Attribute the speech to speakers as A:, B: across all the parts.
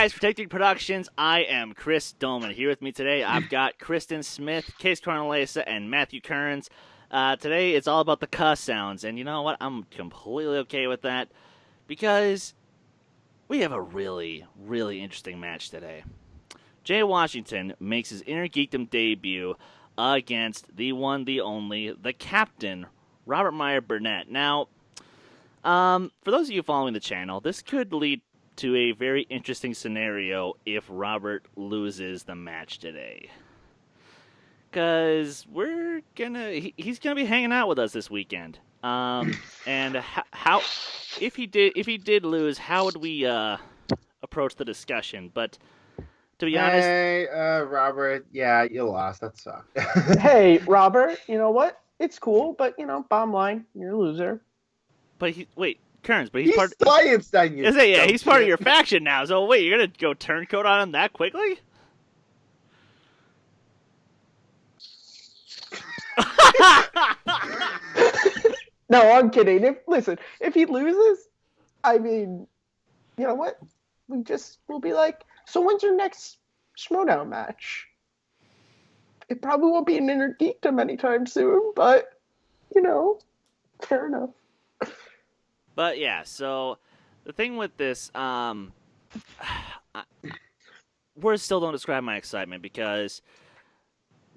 A: guys, Protecting Productions. I am Chris Dolman. Here with me today, I've got Kristen Smith, Kees and Matthew Kearns. Today, it's all about the cuss sounds, and you know what? I'm completely okay with that because we have a really, really interesting match today. Jay Washington makes his InnerGeekDom debut against the one, the only, the captain, Robert Meyer Burnett. Now, for those of you following the channel, this could lead to a very interesting scenario if Robert loses the match today. Because he's gonna be hanging out with us this weekend. And how if he did lose, how would we approach the discussion? But to be honest,
B: hey, Robert, yeah, you lost. That sucked.
C: Hey, Robert, you know what? It's cool, but bottom line, you're a loser.
A: But Kearns, but he's part.
B: Science, then you.
A: Yeah, he's part of your faction now. So wait, you're gonna go turncoat on him that quickly?
C: No, I'm kidding. If he loses, I mean, you know what? We'll be like, so when's your next Schmoedown match? It probably won't be an InnerGeekDom anytime soon, but fair enough.
A: But yeah, so the thing with this, words still don't describe my excitement because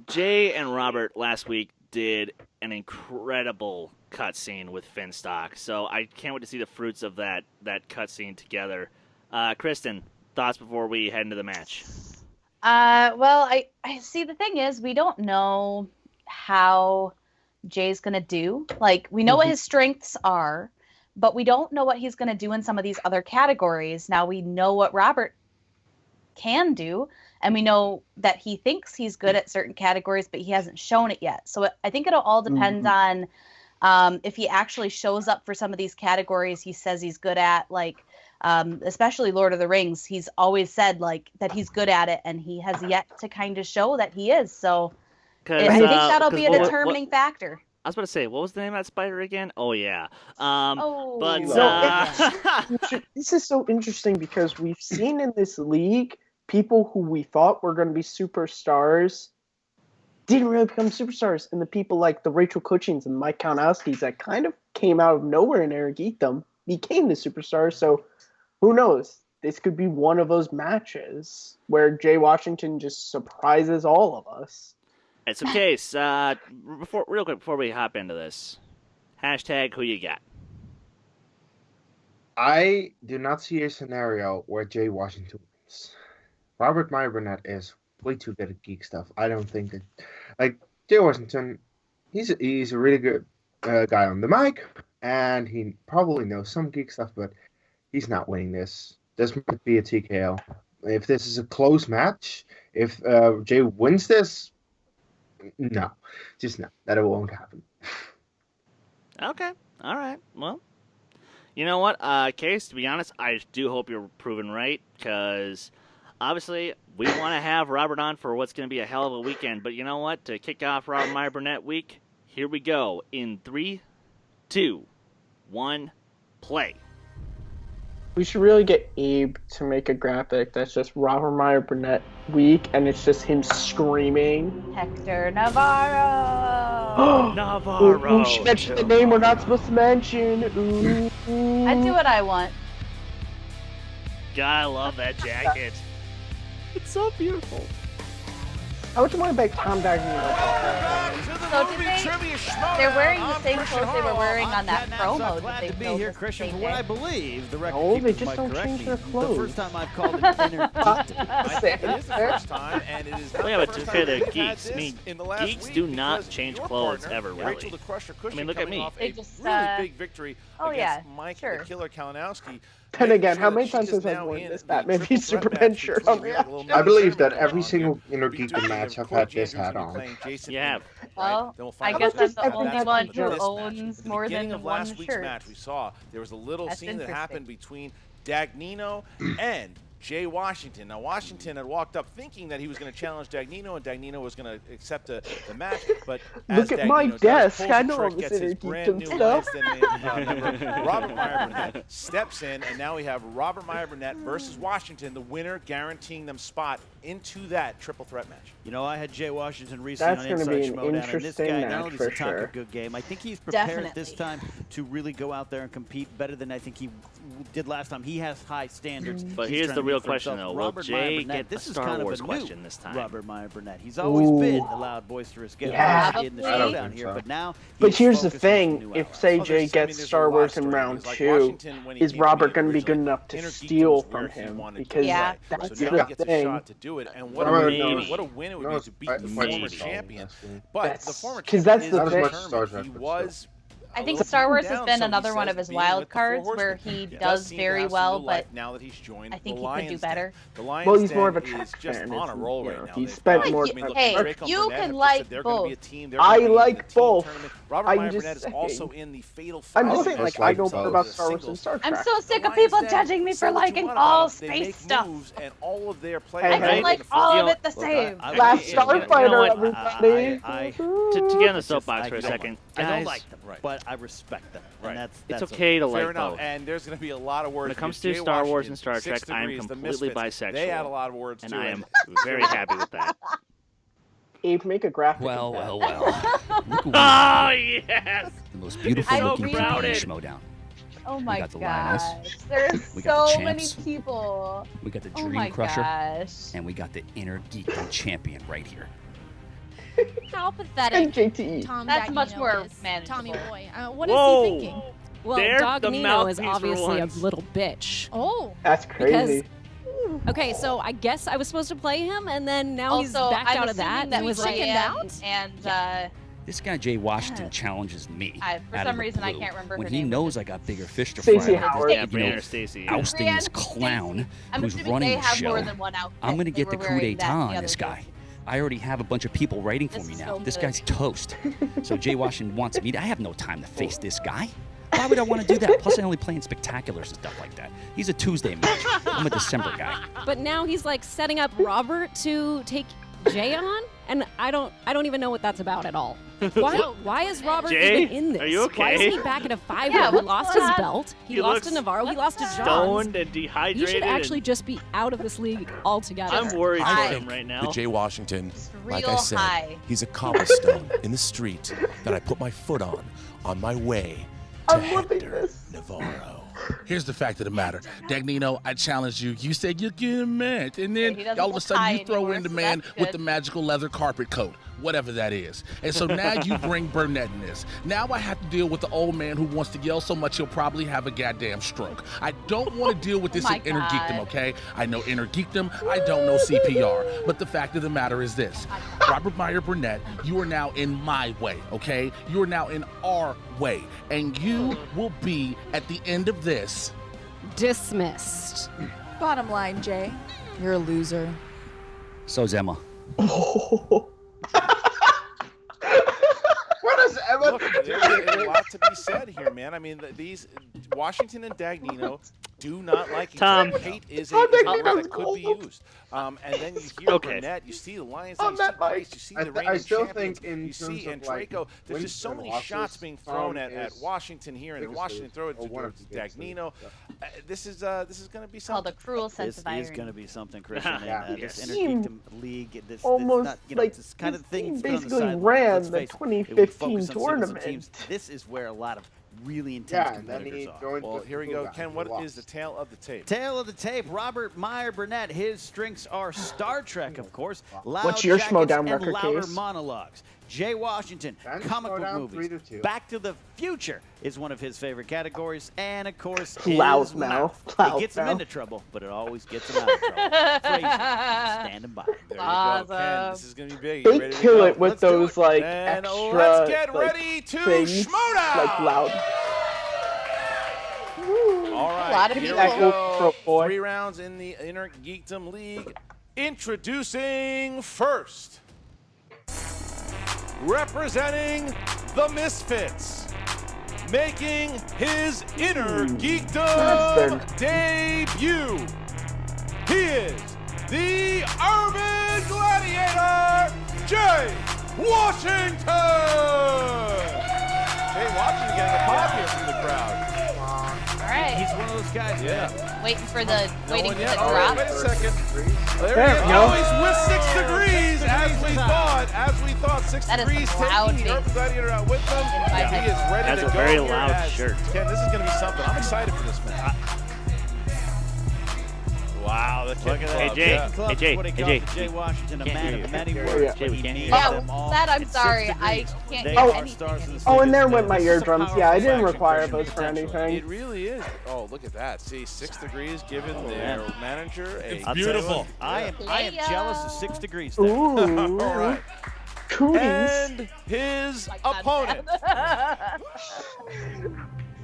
A: Jay and Robert last week did an incredible cutscene with Finstock. So I can't wait to see the fruits of that cutscene together. Kristen, thoughts before we head into the match?
D: Well, I see. The thing is, we don't know how Jay's gonna do. Like, we know what his strengths are, but we don't know what he's going to do in some of these other categories. Now we know what Robert can do, and we know that he thinks he's good at certain categories, but he hasn't shown it yet. So I think it'll all depend on if he actually shows up for some of these categories he says he's good at, like especially Lord of the Rings. He's always said that he's good at it, and he has yet to kind of show that he is. So I think that'll be a determining factor.
A: I was about to say, what was the name of that spider again? Oh, yeah.
C: This is so interesting because we've seen in this league people who we thought were going to be superstars didn't really become superstars. And the people like the Rachel Kutchings and Mike Kaunowskis that kind of came out of nowhere in InnerGeekDom became the superstars. So who knows? This could be one of those matches where Jay Washington just surprises all of us.
A: It's a case. Real quick before we hop into this, hashtag who you got.
B: I do not see a scenario where Jay Washington wins. Robert Meyer Burnett is way too good at geek stuff. I don't think that, Jay Washington, he's a really good guy on the mic, and he probably knows some geek stuff, but he's not winning this. This might be a TKO. If this is a close match, if Jay wins this, no, just no. That won't happen.
A: Okay. All right. Well, you know what, Kees, to be honest, I do hope you're proven right, because obviously we want to have Robert on for what's going to be a hell of a weekend. But you know what? To kick off Robert Meyer Burnett week, here we go. In 3, 2, 1, play.
C: We should really get Abe to make a graphic that's just Robert Meyer Burnett week, and it's just him screaming.
D: Hector Navarro!
A: Navarro!
C: Ooh, she mentioned the name we're not supposed to mention. Ooh.
D: I do what I want.
A: God, I love that jacket. It's so beautiful.
C: How much more about Tom Dagnino?
D: So they're wearing the same clothes they were wearing on that promo that they filmed
E: here, Christian, for what I believe the record
C: No, they
E: keepers
C: just
E: might
C: don't
E: correct
C: change
E: me.
C: their clothes.
E: The first time I've called it InnerGeekDom. I think it is the first time, and it is not
A: Well, yeah,
E: the
A: but to
E: first
A: be fair,
E: time
A: they're
E: we've had
A: geeks.
E: this
A: I mean,
E: in the last
A: geeks
E: week
A: do not
E: because
A: change
E: your
A: clothes
E: partner,
A: ever, really.
E: Rachel the Crusher Cushing,
A: I mean, look at
E: coming
A: me.
E: off
D: They
E: a
D: just,
E: really big victory against Mike
D: sure.
E: the Killer Kaunowski.
C: Then again,
E: Sure
C: how
E: that
C: many
E: she
C: times
E: is
C: has I
E: now
C: worn
E: in
C: this
E: the
C: Batman v
E: triple threat
C: Superman
E: match
C: shirt
E: between
C: on
E: we
C: the
E: have a little
C: action?
B: I believe that
E: going
B: every
E: on
B: single
E: here.
B: InnerGeekDom match I've had this hat on.
E: Yeah.
D: Well, I
C: How
D: guess
C: about
D: I'm
C: just
D: the only
C: everyone
D: one
C: have
D: who
C: this
D: owns more
E: beginning
D: than
E: of
D: one
E: last week's
D: shirt.
E: match, we saw there was a little
D: That's
E: scene that
D: interesting.
E: happened between Dagnino and Jay Washington. Now, Washington had walked up thinking that he was going to challenge Dagnino, and Dagnino was going to accept the match. But as
C: Look at
E: Dagnino
C: my
E: does,
C: desk.
E: pulls
C: I
E: the
C: know
E: trick,
C: all this
E: gets his
C: InnerGeekDom
E: brand new
C: stuff.
E: member, Robert Meyer Burnett steps in, and now we have Robert Meyer Burnett versus Washington, the winner guaranteeing them spot into that triple threat match.
F: You know, I had Jay Washington recently
C: That's
F: on
C: gonna
F: Inside
C: be an
F: Schmoedown, and this
C: interesting
F: guy
C: match
F: not only
C: for
F: does he talk
C: sure.
F: a good game, I think he's prepared this
D: Definitely.
F: time to really go out there and compete better than I think he did last time. He has high standards.
A: But
F: He's
A: here's
F: trying
A: the
F: to
A: real
F: meet for
A: question,
F: himself.
A: though. Will
F: Robert Meyer
A: Jay
F: Burnett,
A: get the
F: this is
A: Star
F: kind
A: Wars
F: of a new
A: question this time?
F: Robert Meyer Burnett. He's always
C: Ooh.
F: been the loud, boisterous guy
C: Yeah.
F: in the
D: I don't
F: showdown
B: think
F: here,
B: so.
F: but now
C: But
F: he's
C: here's the
F: focused on some
C: thing:
F: new
C: if
F: outlets.
C: say
E: Well,
C: Jay
E: there's- I mean,
C: gets
E: there's
C: Star
E: a lot
C: Wars
E: of
C: in
E: stories.
C: round
E: Like
C: 2,
E: Washington, when he
C: is
E: came to
C: Robert
E: me
C: going to be good
E: originally,
C: enough to
E: InnerGeekDom
C: steal
E: was where
C: from
E: he
C: him?
E: wanted to
C: Because
D: Yeah.
E: play.
C: that's
E: So
C: the
E: now he gets a
C: thing.
E: shot to do it, and what a
B: Robert
E: win!
A: knows.
E: What a win it would be
B: knows
E: to beat the
B: quite
E: former
B: much
E: champion.
B: actually.
E: But the
C: That's-
E: former
C: 'cause
E: champion
C: that's
E: is
C: the
B: Not as much
E: determined.
B: Star Trek,
E: He
B: but
E: was.
D: I think
E: a little
D: Star Wars has
E: down,
D: been
E: so he
D: another one
E: says
D: of his
E: being
D: wild
E: with the Four
D: cards where
E: Horsemen
D: he
E: does
D: does
E: seem to
D: very
E: have some
D: well,
E: new
D: but
E: life now that he's joined
D: I think
E: the
D: he could do
E: Lions
D: better.
E: Den. The Lions
C: Well, he's more of a
E: Den
C: track
E: is just
C: fan,
E: on a
C: isn't
E: roll
C: he?
E: right
C: You know,
E: now.
C: he
E: They've
C: spent
E: got-
C: more
E: I mean, look,
D: Hey,
E: Draco
D: you
E: Burnett
D: can
E: have just
D: like
E: said they're gonna be a
D: both.
E: team. They're
C: I
E: gonna be in the
C: like
E: team
C: both.
E: tournament. Robert
C: I'm
E: Meyer
C: just
E: Burnett is
C: saying.
E: also in the Fatal
C: I'm
E: Five.
C: just saying, like, I don't care about Star Wars and Star Trek.
D: I'm so sick of
E: The
D: people
E: Lions Den
D: judging me
E: say
D: for
E: what you
D: liking
E: want
D: all
E: about them. They
D: space
E: make
D: stuff.
E: moves, and all of their
C: Hey,
E: players.
D: I
C: hey.
D: don't like all
A: You
D: of
A: know,
D: it the
F: Look,
D: same.
F: I-
C: Last
A: you know
C: Starfighter,
A: what?
C: everybody.
A: To get on the
F: Just-
A: soapbox
F: I
A: for a
F: don't
A: second,
F: I don't
A: guys,
F: like them,
E: Right.
F: but I respect them.
E: Right.
F: And
A: it's
F: that's
A: okay to
E: Fair
A: like
E: enough,
A: both.
E: and there's going to be a lot of words.
A: When it comes
E: because
A: to
E: Jay
A: Star Wars
E: Washington,
A: and Star
E: 6
A: Trek, I am
E: Degrees, the
A: completely
E: Misfits,
A: bisexual.
E: They had a lot of words
A: and
E: too.
A: I am very happy with that.
C: Abe, make a graphic.
G: Well,
C: of that.
G: well, well. Look who we
A: Oh
G: have.
A: yes!
G: The most beautiful
D: so
G: looking people in
A: crowded.
G: Schmoedown.
D: Oh my
G: got the
D: gosh.
G: Lioness.
D: There's
G: We got the
D: so many
G: champs.
D: people.
G: We got the
D: Oh
G: Dream
D: my
G: Crusher.
D: gosh.
G: And we got the InnerGeekDom champion right here.
H: How
C: And
H: pathetic
C: JTE.
H: Tom
D: That's
H: Dagnino
D: much more
H: is.
D: manageable.
H: Tommy Boy. What is
A: Whoa!
H: he thinking?
I: Well,
A: They're the
I: Dagnino is
A: mouthpiece for
I: obviously a
A: once.
I: little bitch.
H: Oh,
C: That's crazy.
I: Okay, so I guess I was supposed to play him, and then now he's
D: Also,
I: backed
D: I'm
I: out of that.
D: assuming that
I: and was like,
H: chickened out?
D: and
G: This guy Jay Washington challenges me.
D: for
G: out
D: some
G: of the
D: reason I
G: blue
D: can't remember
G: when
D: her
G: he
D: name.
G: knows I got bigger fish to
C: Stacey
G: fry.
C: Howard.
A: Yeah,
G: You know,
A: Brianna or Stacy. Yeah.
G: ousting this clown
D: I'm
G: who's
D: assuming
G: running
D: they
G: the
D: have
G: show.
D: more than one outfit.
G: I'm going to
D: They
G: get the
D: were
G: coup
D: wearing that
G: d'etat
D: the
G: on
D: other
G: this
D: day.
G: guy. I already have a bunch of people writing for
D: This
G: me
D: is
G: now.
D: so
G: This
D: good.
G: guy's toast. So Jay Washington wants me. I have no time to face this guy. Why would I want to do that? Plus, I only play in spectaculars and stuff like that. He's a Tuesday match. I'm a December guy.
I: but now he's like setting up Robert to take Jay on, and I don't even know what that's about at all. Why is Robert
A: Jay,
I: even in this?
A: are you
I: Why is
A: okay?
I: he back at a 5?
D: Yeah,
I: he
D: what's
I: lost
D: going
I: his
D: on?
I: belt. He
A: He
I: lost
A: looks
I: to Navarro. He lost to Johns.
A: Stoned and dehydrated.
I: He should actually
A: and
I: just be out of this league altogether.
A: I'm worried for
D: I
A: him right now.
J: The Jay Washington,
D: It's
J: like
D: real
J: I said,
D: high.
J: he's a cobblestone in the street that I put my foot on my way to
C: I'm loving
J: Hector
C: this.
J: Navarro.
K: Here's the fact of the matter. Dagnino, I challenged you. You said you'll get a match. And then
D: he doesn't
K: all of a
D: look
K: sudden
D: high
K: you throw
D: anymore,
K: in the
D: so
K: man
D: that's
K: with
D: good.
K: the magical leather carpet coat, whatever that is. And so now you bring Burnett in this. Now I have to deal with the old man who wants to yell so much he'll probably have a goddamn stroke. I don't want to deal with this
D: Oh my
K: in InnerGeekDom,
D: God.
K: okay? I know InnerGeekDom. I don't know CPR. But the fact of the matter is this. Robert Meyer Burnett, you are now in my way, okay? You are now in our way. And you will be, at the end of this,
I: Dismissed.
H: bottom line, Jay, you're a loser.
G: So's Emma.
B: What does Emma
E: Look, there's a lot to be said here, man. I mean, these Washington and Dagnino do not like each
A: Tom.
E: other. Hate is a
B: Tom
E: word
B: Dagnino's
E: that could be
B: gold.
E: used. And then you hear
A: Okay.
E: Burnett, you see the Lions,
B: On
E: you see
B: that mic.
E: Grace, you see
B: I
E: the
B: th- I
E: reigning
B: still
E: champions,
B: think in
E: you see
B: terms of, like,
E: Draco. There's just so
B: wins
E: many
B: and
E: shots
B: losses,
E: being thrown
B: Tom
E: at
B: is
E: Washington here, and then
B: biggest
E: Washington
B: loser,
E: throw it
B: or
E: to
B: one of the biggest
E: Dagnino.
B: losers.
E: This is going to be
D: Called
E: something.
D: a cruel sense
F: This
D: of irony.
F: is going to be something, Christian. And,
B: Yeah.
F: this
A: Yes.
F: InnerGeekDom league, this
C: Almost
F: not, you know,
C: like
F: this kind of
C: this
F: thing
C: team
F: that's been on the
C: basically
F: sideline.
C: ran
F: Let's
C: the
F: face it, if we
C: 2015
F: focus on singles and
C: tournament.
F: teams, this is where a lot of really intense
B: Yeah, and then
F: competitors
B: he
F: are.
B: joined
E: Well,
B: the
E: here we
B: Blue
E: go.
B: guy.
E: Ken,
B: He
E: what
B: lost.
E: is the tail of the tape?
F: Tail of the tape, Robert Meyer Burnett. His strengths are Star Trek, of course. Loud
C: What's your
F: jackets
C: Schmoedown
F: and
C: record,
F: louder
C: Kees?
F: monologues. Jay Washington,
B: Ben
F: comic book
B: Schmoedown,
F: movies.
B: 3-2.
F: Back to the Future is one of his favorite categories, and of course,
C: Loud
F: his
C: mouth.
F: It
C: Loud
F: gets him
C: mouth.
F: into trouble, but it always gets him out of trouble. Fraser, standing by.
E: There you go, Ken.
D: Awesome.
E: This is going to be big. You
C: They
E: ready to
C: kill
E: go?
C: it with
E: Let's do
C: those
E: it.
C: like
E: And
C: extra
E: let's get
C: like,
E: ready to
C: things,
E: Schmoedown.
C: like loud.
E: All right,
D: lot of
E: here
D: people.
E: we go.
C: Pro boy.
E: 3 rounds in the InnerGeekDom League. Introducing first, representing the Misfits, making his InnerGeekDom
C: Kristen.
E: debut. He is the Urban Gladiator, Jay Washington! Jay Washington getting a pop here from the crowd.
D: All right.
F: He's one of those guys.
E: Yeah.
D: Waiting for the
E: All right,
D: drop.
E: wait a second. There
C: There
E: he
C: we
E: is.
C: go.
E: Oh, he's with 6 degrees, as we thought. 6
D: That is
E: degrees
D: loud
E: taking the Urban
D: bass.
E: Gladiator out with them.
D: In my
E: He
D: head.
E: is ready
A: That's
E: to
A: a
E: go
A: very
E: here
A: loud
E: as-
A: shirt.
E: Ken, this is going to be something. I'm excited for this match. Wow, the
F: Look
E: kick
F: at
E: club.
F: that.
A: Hey, Jay.
E: Yeah.
F: Club
A: Hey, Jay.
F: is what he
A: Hey,
F: calls
A: Jay.
F: Jay Washington, a
A: Can't
F: man
A: hear
F: of
A: you.
F: many
C: Yeah.
F: words,
A: Jay,
F: but
A: we
F: he
A: can't
F: means
A: hear
D: you.
F: them all.
D: That I'm
F: It's
D: sorry,
F: 6
D: I
F: degrees.
D: can't
F: They
D: get
F: are
D: anything
F: stars
D: in
F: in
D: this.
F: the
C: Oh, and
F: league.
C: there went my
F: This is a
C: eardrums. Yeah, I
F: powerful
C: didn't
F: faction
C: require
F: Christian
C: those for
F: potential.
C: anything.
E: It really is. Oh, look at that. See, 6 degrees giving their manager a...
J: It's beautiful.
F: I am jealous of 6 degrees.
C: Ooh.
E: All right.
C: Cooties.
E: And his opponent,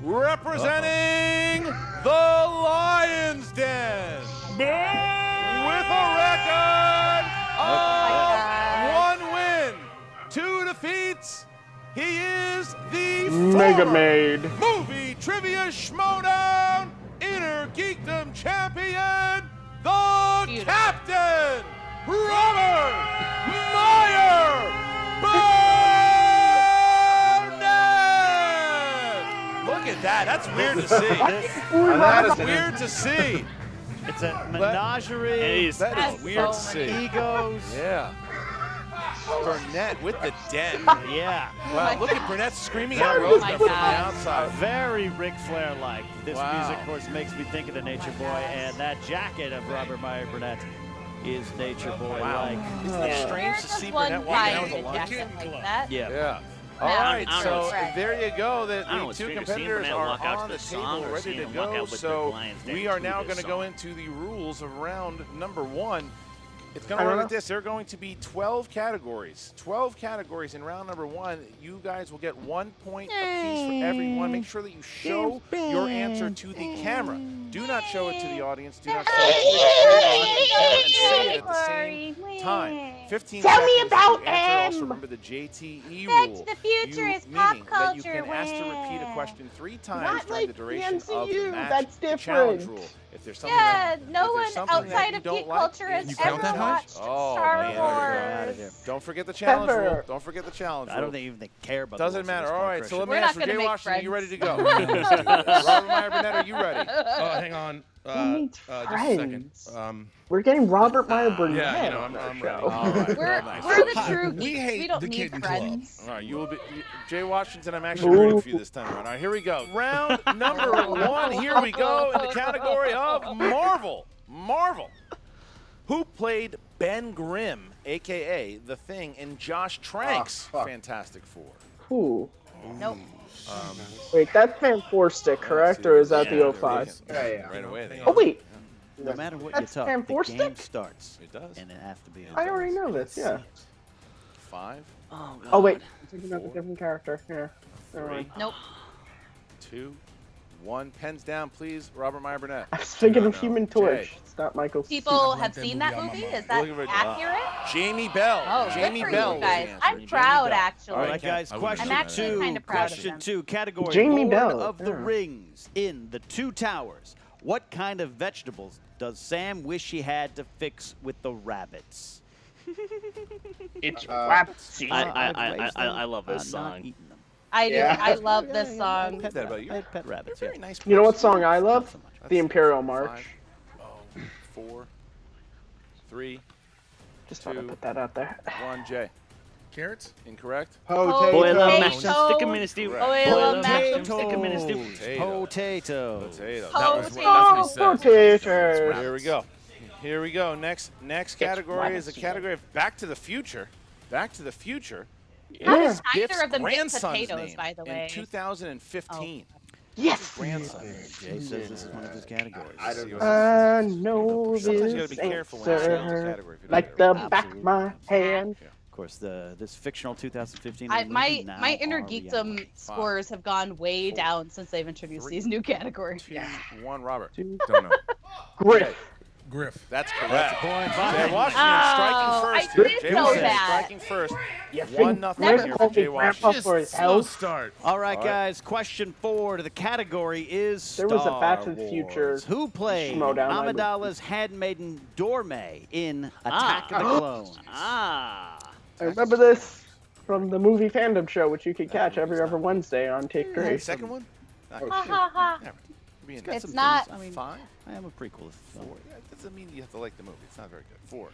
E: representing the Lions Den, with a record of 1 win, 2 defeats. He is the
C: Mega
E: former
C: Maid.
E: Movie Trivia Schmoedown InnerGeekDom champion, the
D: Beautiful.
E: captain, Robert Meyer Burnett! Look at that. That's weird to see. That's weird to see.
F: It's a menagerie.
E: That
D: That's
E: is weird to
D: so
E: see.
F: Egos.
E: Yeah. Burnett with the den.
F: Yeah.
E: Wow, look at Burnett screaming at
D: Oh
E: Rosa
D: my
E: from the
D: God.
E: outside.
F: Very Ric Flair-like. This
E: Wow.
F: music, of course, makes me think of the Nature Boy, and that jacket of Robert Meyer Burnett is Nature Boy-like.
E: Isn't it strange to
D: There's
E: see
D: one
E: Burnett
D: guy
E: walking out
D: in
E: with
D: a
E: a lunch?
D: jacket like that.
F: Yeah.
E: Yeah. All
D: Yeah,
E: right,
A: I don't
E: so
A: know
D: what's-
E: there you go. The
A: I don't know
E: two
A: what's bigger, seeing
E: competitors
A: Burnett
E: are
A: walk out
E: on
A: to
E: the
A: the
E: table,
A: song or
E: ready
A: seeing
E: to
A: him walk
E: go.
A: out with the
E: So
A: Lions Den
E: we are
A: to
E: now
A: this
E: going to go
A: song.
E: into the rules of round number 1. It's going
C: I
E: to
C: don't
E: work like
C: know.
E: this. There are going to be 12 categories. 12 categories in round number 1. You guys will get 1 point apiece for every one. Make sure that you show your answer to the camera. Do not show it to the audience. Do not show it to the camera and say it at the same time. 15
C: Tell me
E: seconds to
C: about
E: answer. Also
C: him.
E: remember the JTE
D: Back
E: rule.
D: to the Future
E: You-
D: is pop
E: meaning that you
D: culture
E: can ask to repeat a
D: win.
E: question 3 times
C: Not
E: during the
C: like
E: duration of the
C: MCU,
E: match.
C: that's
E: The challenge
C: different.
E: rule. If there's something
D: Yeah,
E: that,
D: no
E: if
D: one
E: there's something that
D: outside
E: you
D: of
E: don't
D: geek
E: like,
D: culture
E: it's
D: has
J: You count
D: ever
J: that high?
D: watched
E: Oh,
D: Star
E: man.
D: Wars.
E: Don't forget the challenge
C: Pepper.
E: rule. Don't forget the challenge
F: I
E: rule.
F: don't think even they care about the
E: Doesn't
F: rules at
E: matter.
F: this
E: All
F: point,
E: right, so
F: Christian.
E: let me
D: We're
E: ask
D: not
E: for
D: gonna
E: Jay
D: make
E: Washington. You ready to go?
J: Let's
E: Robert Meyer Burnett, are you ready?
J: hang on.
C: need
J: Just a second.
C: friends. We're getting Robert Meyer Burnett.
J: Yeah, you know,
C: on our
J: I'm
C: show.
J: ready.
E: All right.
D: We're,
E: nice.
D: we're the
J: Hi,
D: true
J: we
D: geeks.
J: hate
D: We don't
J: the
D: need
J: Kitten Club.
D: friends.
E: All right, you will be Jay Washington. I'm actually rooting for you this time around. All right, here we go. Round number 1. Here we go in the category of Marvel. Marvel. Who played Ben Grimm, aka The Thing, in Josh Trank's
B: fuck.
E: Fantastic Four?
C: Ooh.
D: Nope.
C: Wait, that's Fan 4 stick, correct? Or is that
A: Yeah,
C: the 05?
B: Yeah.
E: Right away. They
C: Oh, wait.
F: No matter what
C: That's
F: you talk,
C: Fan
F: the
C: 4
F: game
C: stick?
F: starts,
E: It does.
F: and it has to be.
C: I already know this, yeah.
E: 5,
A: Oh, God.
C: Oh, wait. I'm thinking of a different character. Yeah. Never mind.
D: Nope.
E: 2, 1. Pens down, please. Robert Meyer Burnett.
C: I was thinking of
E: No.
C: Human
E: Jay.
C: Torch. It's not Michael.
D: People
J: I
D: have
J: that
D: seen
J: movie
D: that
J: on my
D: movie?
J: mind.
D: Is that
E: Look at
D: accurate?
E: Jamie Bell.
D: Oh,
E: Jamie
D: good for
E: Bell
D: you
E: was
D: guys.
E: the answer.
D: I'm
E: Jamie
D: proud,
E: Bell.
D: actually.
F: All right, guys.
E: I'm
F: Question
D: actually
F: two.
D: kinda proud of
F: Question
D: them.
F: 2. Category
C: Jamie
F: Lord
C: Bell,
F: of the
C: yeah.
F: Rings in the Two Towers. What kind of vegetables does Sam wish he had to fix with the rabbits?
C: It's
A: I love this song.
D: I do.
B: Yeah.
D: I love this
F: I
D: song.
F: had
E: that about you.
F: I had pet rabbits.
E: Very
F: Yeah.
E: nice.
C: You know what
E: person.
C: song I love?
F: so much.
C: The Imperial March.
E: 5, 4, 3,
C: Just thought I'd
E: 2,
C: put that out there.
E: 1. Jay.
J: Carrots?
E: Incorrect.
A: Boil up,
D: Potato.
A: mash them, stick 'em in a stew.
E: Correct.
D: Boil
A: Boil
D: up,
A: up,
D: mash
A: mash
D: 'em,
A: them, stick 'em in a stew.
F: Potato.
E: Potato.
C: Oh, potatoes.
E: Here we go. Here we go. Next category is a category of Back to the Future. Back to the Future.
D: How
C: Yeah.
D: does
E: Biff's
D: either of them get
E: grandson's
D: potatoes,
E: name
D: by the way?
E: in 2015.
C: Yes.
E: Grandson.
F: Jay says this is one of his categories.
B: I don't know.
C: I know
E: Sometimes you gotta
C: this
E: be careful when you say the
C: answer
E: category. if you don't
C: like
E: get
C: the
E: it right.
C: back of my hand.
F: Of course, this fictional 2015.
D: My
F: movie now
D: my
F: are
D: InnerGeekDom
F: reality.
D: scores have gone way
E: 4,
D: down since they've introduced
E: 3,
D: these new categories.
E: 2, 1. Robert.
J: Don't know.
C: Griff.
K: Griff.
E: That's
F: That's
E: correct.
F: a coin.
E: Jay Washington
D: Oh,
E: striking first
D: I
E: here.
D: did
E: Jay
D: know
E: Washington
D: that.
E: striking first.
C: You
E: 1-0
C: think
E: here for
C: called
E: Jay
C: me Grandpa
E: Washington.
C: for his
K: Slow
C: health?
K: start.
F: All right,
E: All right.
F: guys. Question 4 to the category is
C: There was a Back to
F: Star
C: the Future
F: Wars. Who played
C: Schmoedown I would-
F: Amidala's handmaiden Dorme in Attack of the Clones?
A: Ah.
C: I remember this from the movie fandom show, which you can catch every other Wednesday on Take 3.
E: Second one?
D: Ha ha ha.
E: Never. Be in
F: Got
D: It's
F: some
D: not-
F: things. I mean,
E: 5,
F: I am a prequel.
E: 4. That doesn't mean you have to like the movie. It's not very good. 4,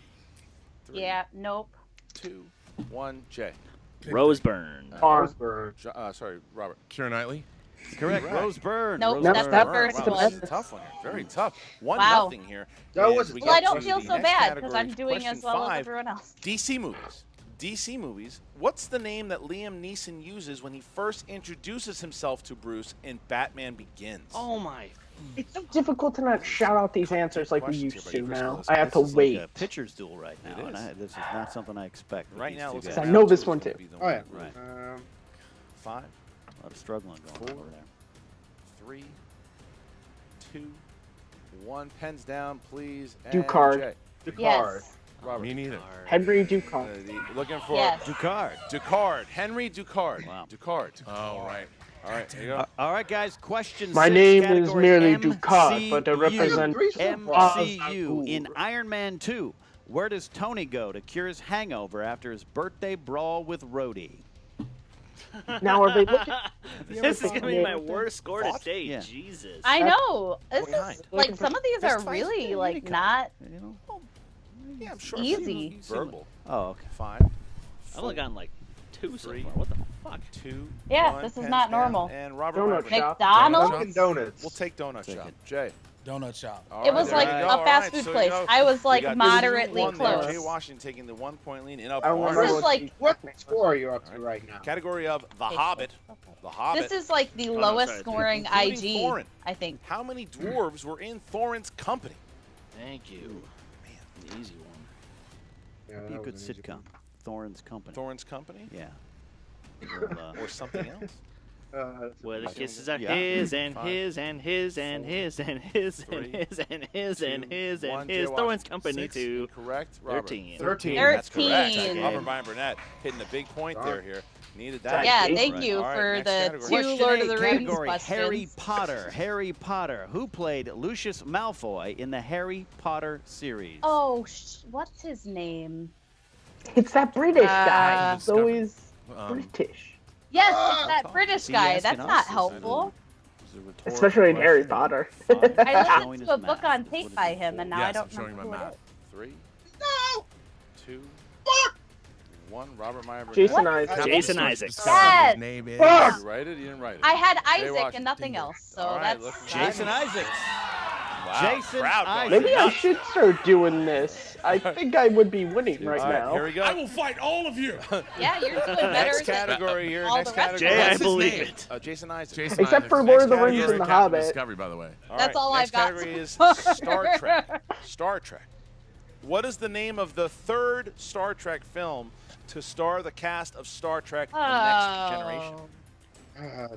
E: 3,
D: Yeah, nope.
E: 2, 1. Jay.
A: Roseburn.
B: Osborne.
E: Sorry, Robert.
J: Keira Knightley.
F: Correct.
E: Correct.
F: Rose Byrne.
D: Nope,
F: Rose
D: that's
F: Byrne.
D: the
E: Wow,
D: first
E: this
D: one.
E: is a tough one here. Very tough. 1-0
D: Wow.
E: here.
B: That
E: And
B: was
E: we
D: Well, I
E: get
D: don't
E: to
D: feel
E: the
D: so
E: next
D: bad because
E: category,
D: I'm doing
E: question
D: as well
E: 5.
D: as everyone else.
E: DC movies. DC movies. What's the name that Liam Neeson uses when he first introduces himself to Bruce in Batman Begins?
A: Oh my.
C: It's so difficult to not shout out these answers like we
E: questions
C: used
E: here,
C: to
E: buddy.
C: now.
E: This
C: I have to
F: This is
C: wait.
F: like a pitcher's duel right now,
E: It
F: and
E: is.
F: this is not something I expect. with
E: Right
F: these
E: now, it
F: two
E: looks
F: guys.
E: like
C: I know
E: round
C: this
E: two
C: one
E: is gonna
C: too.
E: be the
B: Oh, yeah.
F: Right.
E: 5,
F: I'm struggling going over there.
E: 3, 2, 1. Pens down, please. And
C: Ducard.
E: Jay.
D: Yes.
E: Robert.
J: Me neither.
C: Henry Ducard.
E: Looking for
D: Yes.
F: Ducard.
E: Ducard. Henry Ducard.
F: Wow.
E: Ducard.
J: Oh, right.
E: All right, there you go.
F: All right, guys. Question
C: My
F: 6.
C: name is
F: category
C: merely
F: MCU.
C: Ducard, but I represent
F: MCU. In Iron Man 2, where does Tony go to cure his hangover after his birthday brawl with Rhodey?
C: Now are they looking?
A: This is gonna be my
C: Thought?
A: worst score to
E: Thought?
A: date.
F: Yeah.
A: Jesus.
D: I know. This
E: Behind.
D: is like some of these are really like not
F: You know?
E: Yeah, I'm sure.
D: easy.
E: Verbal.
F: Oh, okay.
E: 5,
A: I've only gotten like 2 so
E: 3,
A: far. What the fuck?
E: 2,
D: Yeah,
E: 1.
D: this is
E: Pens
D: not
E: down,
D: normal.
E: And Robert
C: Donut
E: Robert.
C: shop.
D: McDonald's?
B: Dunkin' Donuts.
E: We'll take Donut
F: Take
E: Shop.
F: it.
E: Jay.
K: Donut shop.
E: All
D: It was
E: there
D: like
E: you
D: a
E: go. All
D: fast
E: right,
D: food
E: so you
D: place.
E: go.
D: I was
E: We
D: like
E: got
D: moderately
E: 2-1 there.
D: close.
E: Jay Washington taking the 1-point lead in a
C: I don't
E: bar.
C: remember
D: This is like
B: What score are you up to right now?
E: Category of The Hobbit. The Hobbit.
D: this is like the
A: no,
D: lowest
A: sorry,
D: scoring
E: including
D: IG,
E: Thorin.
D: I think.
E: How many dwarves were in Thorin's company?
A: Thank you. Man, the easy one.
B: Yeah,
F: Be a
B: that
F: good
B: was an easy
F: sitcom. Thorin's Company.
E: Thorin's company?
F: Yeah.
E: Or something else?
A: Where the
E: Five.
A: kisses are
F: Yeah.
A: his and
E: Five,
A: his and his and
E: four,
A: his and his and
E: three,
A: his and his and
E: 2,
A: his
E: 1.
A: and
E: Jay
A: his.
E: Washington.
A: Thorn's company
E: 6,
A: to
E: Correct. Robert.
A: 13.
B: 13.
E: That's correct.
D: 13.
E: Robert Meyer Burnett hitting a big point there here. Needed that.
D: Yeah,
C: Right.
D: thank you
E: All right,
D: for
E: next
D: the
E: category.
D: 2
F: Question
D: Lord of
F: 8
D: the Rings
F: category,
D: questions.
F: Harry Potter. Harry Potter. Who played Lucius Malfoy in the Harry Potter series?
D: Oh, what's his name?
C: It's that British guy. He's
J: Discovery.
C: always
J: Um,
C: British.
D: Yes, it's that British
F: See,
D: guy.
F: asking
D: That's
F: us
D: not
F: is-
D: helpful.
F: Is a rhetorical
C: Especially in Harry
F: question.
C: Potter.
D: I
F: Showing
D: listened
F: his
D: to a book
F: math
D: on
F: is what
D: tape
F: it's
D: by him, and now I
J: Yes,
D: don't
J: I'm showing
D: know
J: my
D: who it
J: math.
D: is.
E: 3, 2, 1. Robert Meyer Burnett.
C: Jason
D: What?
C: Isaacs.
A: Jason Isaacs.
D: Yes.
J: His name is.
C: Fuck!
E: You write it? You didn't write it.
D: I had
E: Jay
D: Isaac
E: Washington.
D: and nothing else, so
E: All right,
D: that's
E: look-
F: Jason Isaacs.
E: Wow.
F: Jason
E: Crowd going
F: Isaacs.
C: Maybe I
E: nuts.
C: should start doing this. I think I would be winning right
E: All right,
C: now.
E: here we go.
K: I will fight all of you.
D: Yeah, you're doing better
E: Next
D: than
E: category here.
D: all
E: Next
D: the rest of
E: category.
A: Jay, I
J: What's his
A: believe
J: name?
A: it.
E: Jason Isaac.
J: Jason
C: Except
J: Isaacs.
C: for
E: Next
C: Lord of the
E: category.
C: Rings
J: He's
C: and the
J: Captain
C: Hobbit.
J: Discovery, by the way.
D: That's all
E: Next
D: I've got.
E: category is Star Trek. Star Trek. What is the name of the third Star Trek film to star the cast of Star Trek: The Next Generation?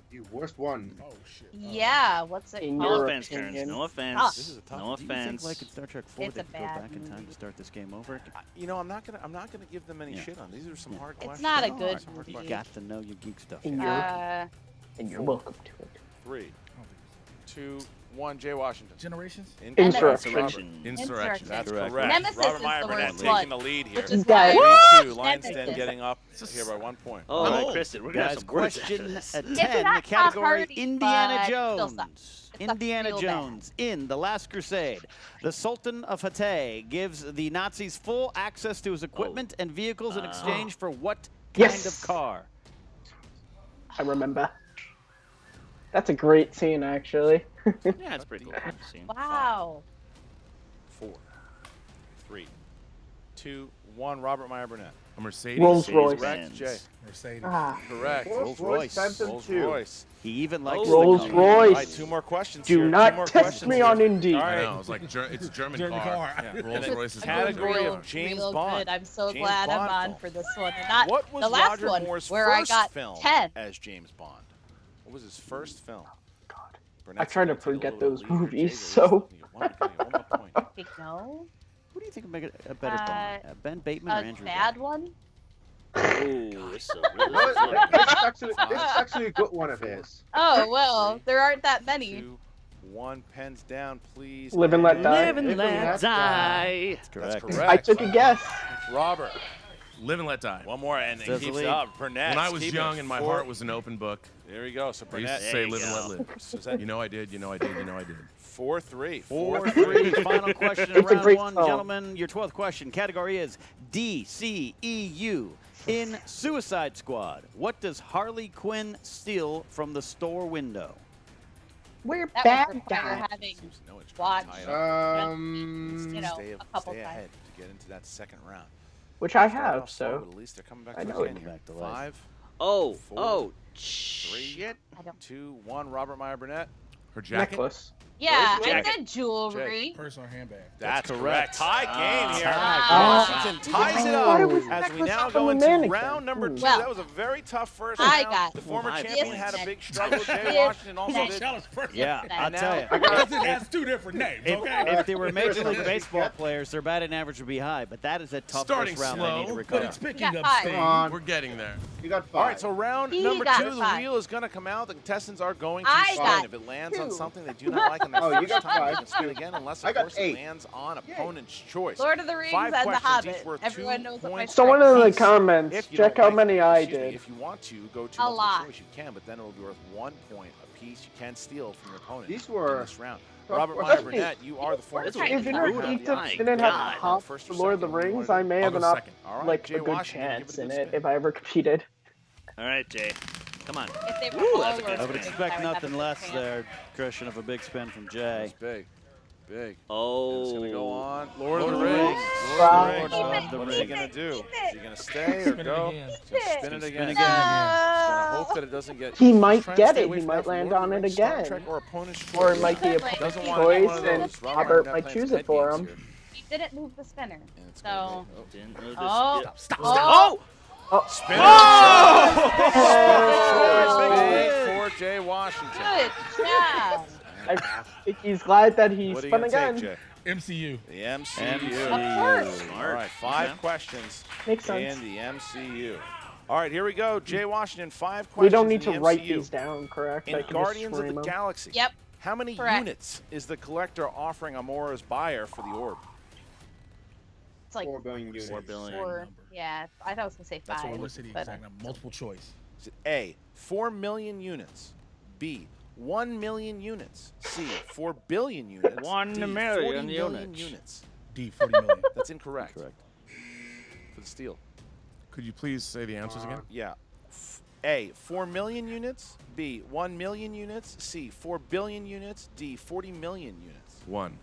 B: The worst one.
K: Oh, shit.
D: Yeah, what's it
C: In
A: No
C: your
D: called?
A: offense, Kearns.
C: opinion.
A: No offense.
D: Ah.
E: This is a tough
A: No
E: one.
F: Do you think,
A: offense.
F: like in Star Trek 4,
D: It's
F: they
D: a
F: could go
D: bad
F: back in time
D: movie.
F: to start this game over?
E: You know, I'm not gonna give them any
F: Yeah.
E: shit on these. Are some hard
D: It's
E: questions.
D: not a
F: No,
D: good
F: I-
D: movie.
F: You got to know your geek stuff.
C: In your,
D: Uh,
C: and you're welcome to it.
E: 3, 2, 1. Jay Washington.
K: Generations?
C: Insurrection.
A: Insurrection.
J: Insurrection.
E: That's
F: Correct.
E: correct.
D: Nemesis
E: Robert
D: is
E: Meyer
D: the
E: Burnett
D: worst
E: taking
D: one.
E: the lead here.
D: Which is
C: Guys.
D: why
E: 3-2. Lionsden
D: Nemesis.
E: getting up here by 1 point.
A: Oh, all right,
J: Oh.
A: Kristen, we're gonna have
F: Guys,
A: some words after
F: question
A: this.
F: 10,
D: It's
F: the
D: not
F: category
D: Hardy,
F: Indiana
D: but still
F: Jones.
D: sucks. It
F: Indiana
D: sucks real bad.
F: Jones in The Last Crusade. The Sultan of Hatay gives the Nazis full access to his equipment and vehicles in exchange for what kind
C: Yes.
F: of car?
C: I remember. That's a great scene, actually.
A: Yeah, it's pretty cool. Scene.
D: Wow.
E: 4, 3, 2, 1. Robert Meyer Burnett.
J: A Mercedes.
C: Rolls Royce.
E: Correct, Jay.
K: Mercedes.
C: Ah,
E: Correct.
B: Rolls Royce. Phantom
E: Rolls
B: 2.
E: Royce.
F: He even likes
C: Rolls
F: the color.
C: Royce.
E: All right, 2 more questions
C: do
E: here. 2
C: not
E: more
C: test
E: questions
C: me
E: here.
C: on Indeed.
E: All
J: I
E: right.
J: know. It's like it's a German,
K: German
J: car.
K: car.
E: Yeah.
J: Rolls Royce is
E: Category
D: real,
E: of James
D: real
E: Bond.
D: Good. I'm so
E: James
D: glad
E: Bond
D: I'm on
E: film.
D: for this one. And not
E: What was
D: the last
E: Roger
D: one
E: Moore's
D: where
E: first
D: I got
E: film
D: 10.
E: as James Bond? What was his first film?
C: God.
E: Burnett's
C: I try to
E: gonna take a
C: forget
E: little
C: those
E: lead here.
C: movies,
E: Jay's
C: so-
E: you One more point.
D: Big no.
F: Who do you think would make it a better bone? Ben Bateman or
D: A
F: Andrew?
D: bad one?
A: Ooh, it's so
B: You know what? This is actually a good one of his.
D: Oh, well, there aren't that many.
E: 2, 1, pens down, please.
C: Live and let die.
A: Live and let die.
F: That's correct.
E: That's correct.
C: I took a guess.
E: Robert.
J: Live and let die.
E: One more, and it
F: Says
E: keeps
F: the
E: it up. Burnett.
J: When I was young and my
E: four.
J: heart was an open book,
E: There we go. So
J: I used
E: Burnett.
J: to say
A: you
J: live and
A: go.
J: let live.
E: So is that
J: You know I did, you know I did, you know I did.
E: 4-3.
F: 4-3. Final question in
C: It's a
F: round
C: great
F: one,
C: song.
F: gentlemen. Your 12th question. Category is DCEU. In Suicide Squad, what does Harley Quinn steal from the store window?
C: We're
D: That
C: bad
D: would require
C: guys.
D: having
E: Seems no interest.
D: watch,
E: Tie it up.
D: you know,
E: Stay,
D: a couple
E: stay
D: times.
E: ahead to get into that second round.
C: Which I
E: Started
C: have,
E: off slow,
C: so.
E: but at least they're coming back
C: I
E: to
C: know
E: us
C: it.
E: again here.
F: Back to life.
E: 5,
A: Oh,
E: 4,
A: oh,
E: 3,
A: shit.
E: 2, 1. Robert Meyer Burnett.
J: Her jacket?
C: Necklace.
D: Yeah,
A: Where's the
D: I
A: jacket?
D: said jewelry.
K: Purse or handbag.
E: That's
F: correct.
E: correct. Tie game here.
D: Ah.
E: Washington ties it
C: I thought it
E: up
C: was
E: as we
C: necklace
E: now
C: on
E: go
C: the
E: into
C: mannequin.
E: round number 2.
D: Well,
E: that was a very tough first
D: I
E: round.
D: got
E: The former
A: 5
E: champion
A: points.
E: had a big struggle. Jay
D: Yes.
E: Washington also
D: Yes.
E: did.
K: Challenge first.
F: Yeah, I'll
E: now-
F: tell you.
K: Because it has two different names,
F: If,
K: okay?
F: if they were Major League Baseball players, their batting average would be high, but that is a tough
J: Starting
F: first round they need to
J: slow,
K: But
F: recover.
K: it's picking
D: Yeah,
K: up
D: five.
K: steam.
B: Come on.
J: We're getting there.
B: You got 5.
E: All right, so round
D: He
E: number
D: got
E: 2, the
D: 5.
E: wheel is going to come out. The contestants are going to
D: I
E: spin.
D: got
E: If it lands on
D: 2.
E: something they do not like in their
B: Oh, you
E: first
B: got
E: time, they
B: 5.
E: can spin again, unless,
B: I
E: of
B: got
E: course, it
B: 8.
E: lands on opponent's choice.
D: Lord of the Rings
E: 5
D: and The
E: questions, each
D: Hobbit.
E: worth
D: Everyone
E: 2
D: knows what my
E: points.
C: Someone in the
E: Keys.
C: comments,
E: If you
C: check
E: don't
C: how
E: like
C: many
E: it,
C: I
E: excuse me,
C: did.
E: if you want to go to
D: A
E: multiple
D: lot.
E: choice, you can, but then it will be worth 1 point apiece. You can steal from your opponent
B: These
E: in
B: were
E: this round.
B: tough
E: Robert
B: questions.
E: Meyer Burnett, you are the former
A: This was
E: champion.
C: If
A: Hey,
C: Inner
E: You have the
C: Geekdom
A: my
C: didn't have
A: God.
C: a hop
E: First
C: for
E: or
C: Lord of the
E: second, what do you
C: Rings,
E: wanna
C: I
E: do?
C: may
J: I'll
C: have
J: go
C: enough,
J: second.
E: All right,
C: like
E: Jay
C: a good
E: Washington, give
C: chance
E: it a
C: in
E: good
C: it
E: spin.
C: if I ever competed.
A: All right, Jay. Come on.
D: If they were
A: Ooh,
D: all
A: that's a good
D: Lord
F: I
D: of
F: would
D: the Rings,
F: expect
D: I would have
F: nothing
D: a
F: less
D: chance.
F: there, Christian, of a big spin from Jay.
E: It's big. Big.
A: Oh.
E: It's going to go on. Lord of the
F: Lord of the
E: Rings.
F: Rings.
E: Lord
F: Lord
E: of
F: of
E: the
F: the
E: What is he
F: Rings.
E: going to do?
D: Keep
E: Is he going to stay or
K: Spin it
E: go?
K: again.
E: He's going to spin it
F: Spin
E: again.
F: again.
E: He's going
D: No.
E: to hope that it doesn't get.
C: He
E: he's
C: might
E: trying to
C: get
E: stay
C: it.
E: away
C: He
E: from
C: might
E: that
C: land
E: Lord of
C: on
E: the
C: it
E: Rings, Star
C: again.
E: Trek, or opponent's
C: Or
E: choice.
C: it might be a
D: Doesn't
E: Doesn't
C: choice,
E: want any one of
C: and
E: those.
C: Robert
E: Burnett
C: might
E: playing
C: choose
E: some
C: it for
E: head
C: him.
E: games here.
D: He didn't move the spinner.
E: And it's gonna
D: So,
E: be-
A: Didn't know this.
D: oh,
A: Yeah.
F: Stop.
D: oh,
C: Oh,
E: Spinner.
C: Oh!
E: Big for Jay Washington.
D: good job.
C: I think he's glad that he
E: What are you
C: spun
E: going to
C: again.
E: take, Jay?
K: MCU.
E: The MCU.
F: MCU.
D: Of course.
E: All right, 5 questions
C: Makes sense.
E: in the MCU. All right, here we go. Jay Washington, 5 questions
C: We don't need
E: in
C: to
E: the
C: write
E: MCU.
C: these down, correct? I
E: In
C: can
E: Guardians
C: just
E: of
C: scream
E: the
C: them.
E: Galaxy,
D: Yep.
E: how many
D: Correct.
E: units is the Collector offering Amora's buyer for the orb?
D: It's like
B: 4 billion units.
A: 4 billion.
D: 4. Yeah, I thought I was gonna say
K: That's
D: 5.
K: what we're sitting
D: but
K: exact number. Multiple choice.
E: Is it A, 4 million units, B, 1 million units, C, 4 billion units,
A: 1
E: D, 40
A: million
E: million
A: units.
E: units?
K: D, 40 million.
E: That's incorrect.
F: Correct.
E: For the steal.
J: Could you please say the answers again?
E: Yeah. A, 4 million units, B, 1 million units, C, 4 billion units, D, 40 million units.
J: 1.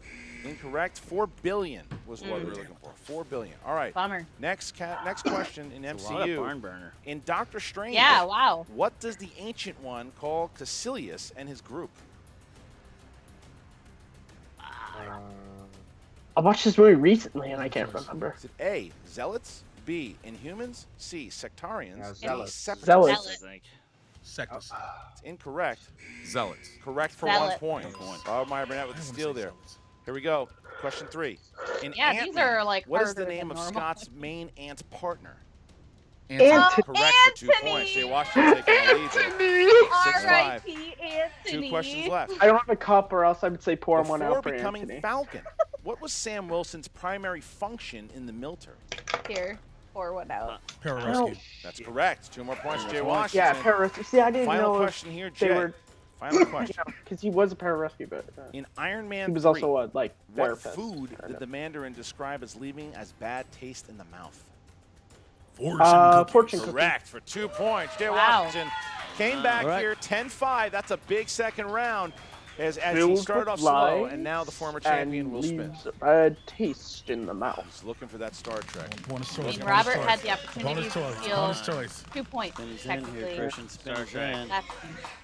E: Incorrect. 4 billion was what we were looking for. 4 billion. All right.
D: Bummer.
E: Next question in
A: A lot of
E: MCU.
A: barn burner.
E: In Doctor Strange,
D: Yeah, wow.
E: what does the Ancient One call Caecilius and his group?
C: I watched this movie recently and I can't remember.
E: Is it A, Zealots, B, Inhumans, C, Sectarians,
B: Yeah,
E: D,
B: Zealots.
E: Separatists?
C: Zealots.
A: I think.
K: Sectors.
E: It's incorrect.
J: Zealots.
E: Correct for
D: Zealot.
E: 1 point. Bob Meyer Burnett with the steal there. Here we go. Question 3. In
D: Yeah, these
E: Ant-Man,
D: are, like,
E: what is the
D: harder
E: name
D: than
E: of
D: normal.
E: Scott's main ant partner?
C: Anthony.
E: Correct for 2 points. Jay Washington taking the lead there. 6-5.
D: R.I.P. Anthony.
E: 2 questions left.
C: I don't have a cup, or else I would say pour one
E: Before
C: out for
E: becoming
C: Anthony.
E: Falcon, what was Sam Wilson's primary function in the military?
D: Here, pour one out.
K: Pararescue.
E: That's correct. 2 more points, Jay
C: Yeah,
E: Washington.
C: pararescue. See, I didn't
E: Final
C: know
E: question here,
C: they
E: Jay.
C: were,
E: Final question.
C: because he was a pararescue, but
E: In Iron Man
C: he was
E: 3,
C: also a like
E: what
C: therapist.
E: food
C: kind
E: did
C: of.
E: the Mandarin describe as leaving as bad taste in the mouth?
K: Fortune cookies.
C: Fortune cookies.
E: Correct for 2 points. Jay
D: Wow.
E: Washington came back
F: All right.
E: here 10-5. That's a big second round as he
C: Filled
E: started
C: with
E: off slow,
C: lies
E: and now the former champion
C: and
E: will spin.
C: leaves a bad taste in the mouth.
E: He's looking for that Star Trek.
K: Bonus
D: I
K: choice.
D: mean,
K: bonus
D: Robert
K: choice.
D: had the opportunity
K: Bonus
D: to
K: choice.
D: steal
K: Bonus choice.
D: 2 points,
F: Spins in here.
D: technically.
F: Christian spins
A: Trek.
F: in.
D: That's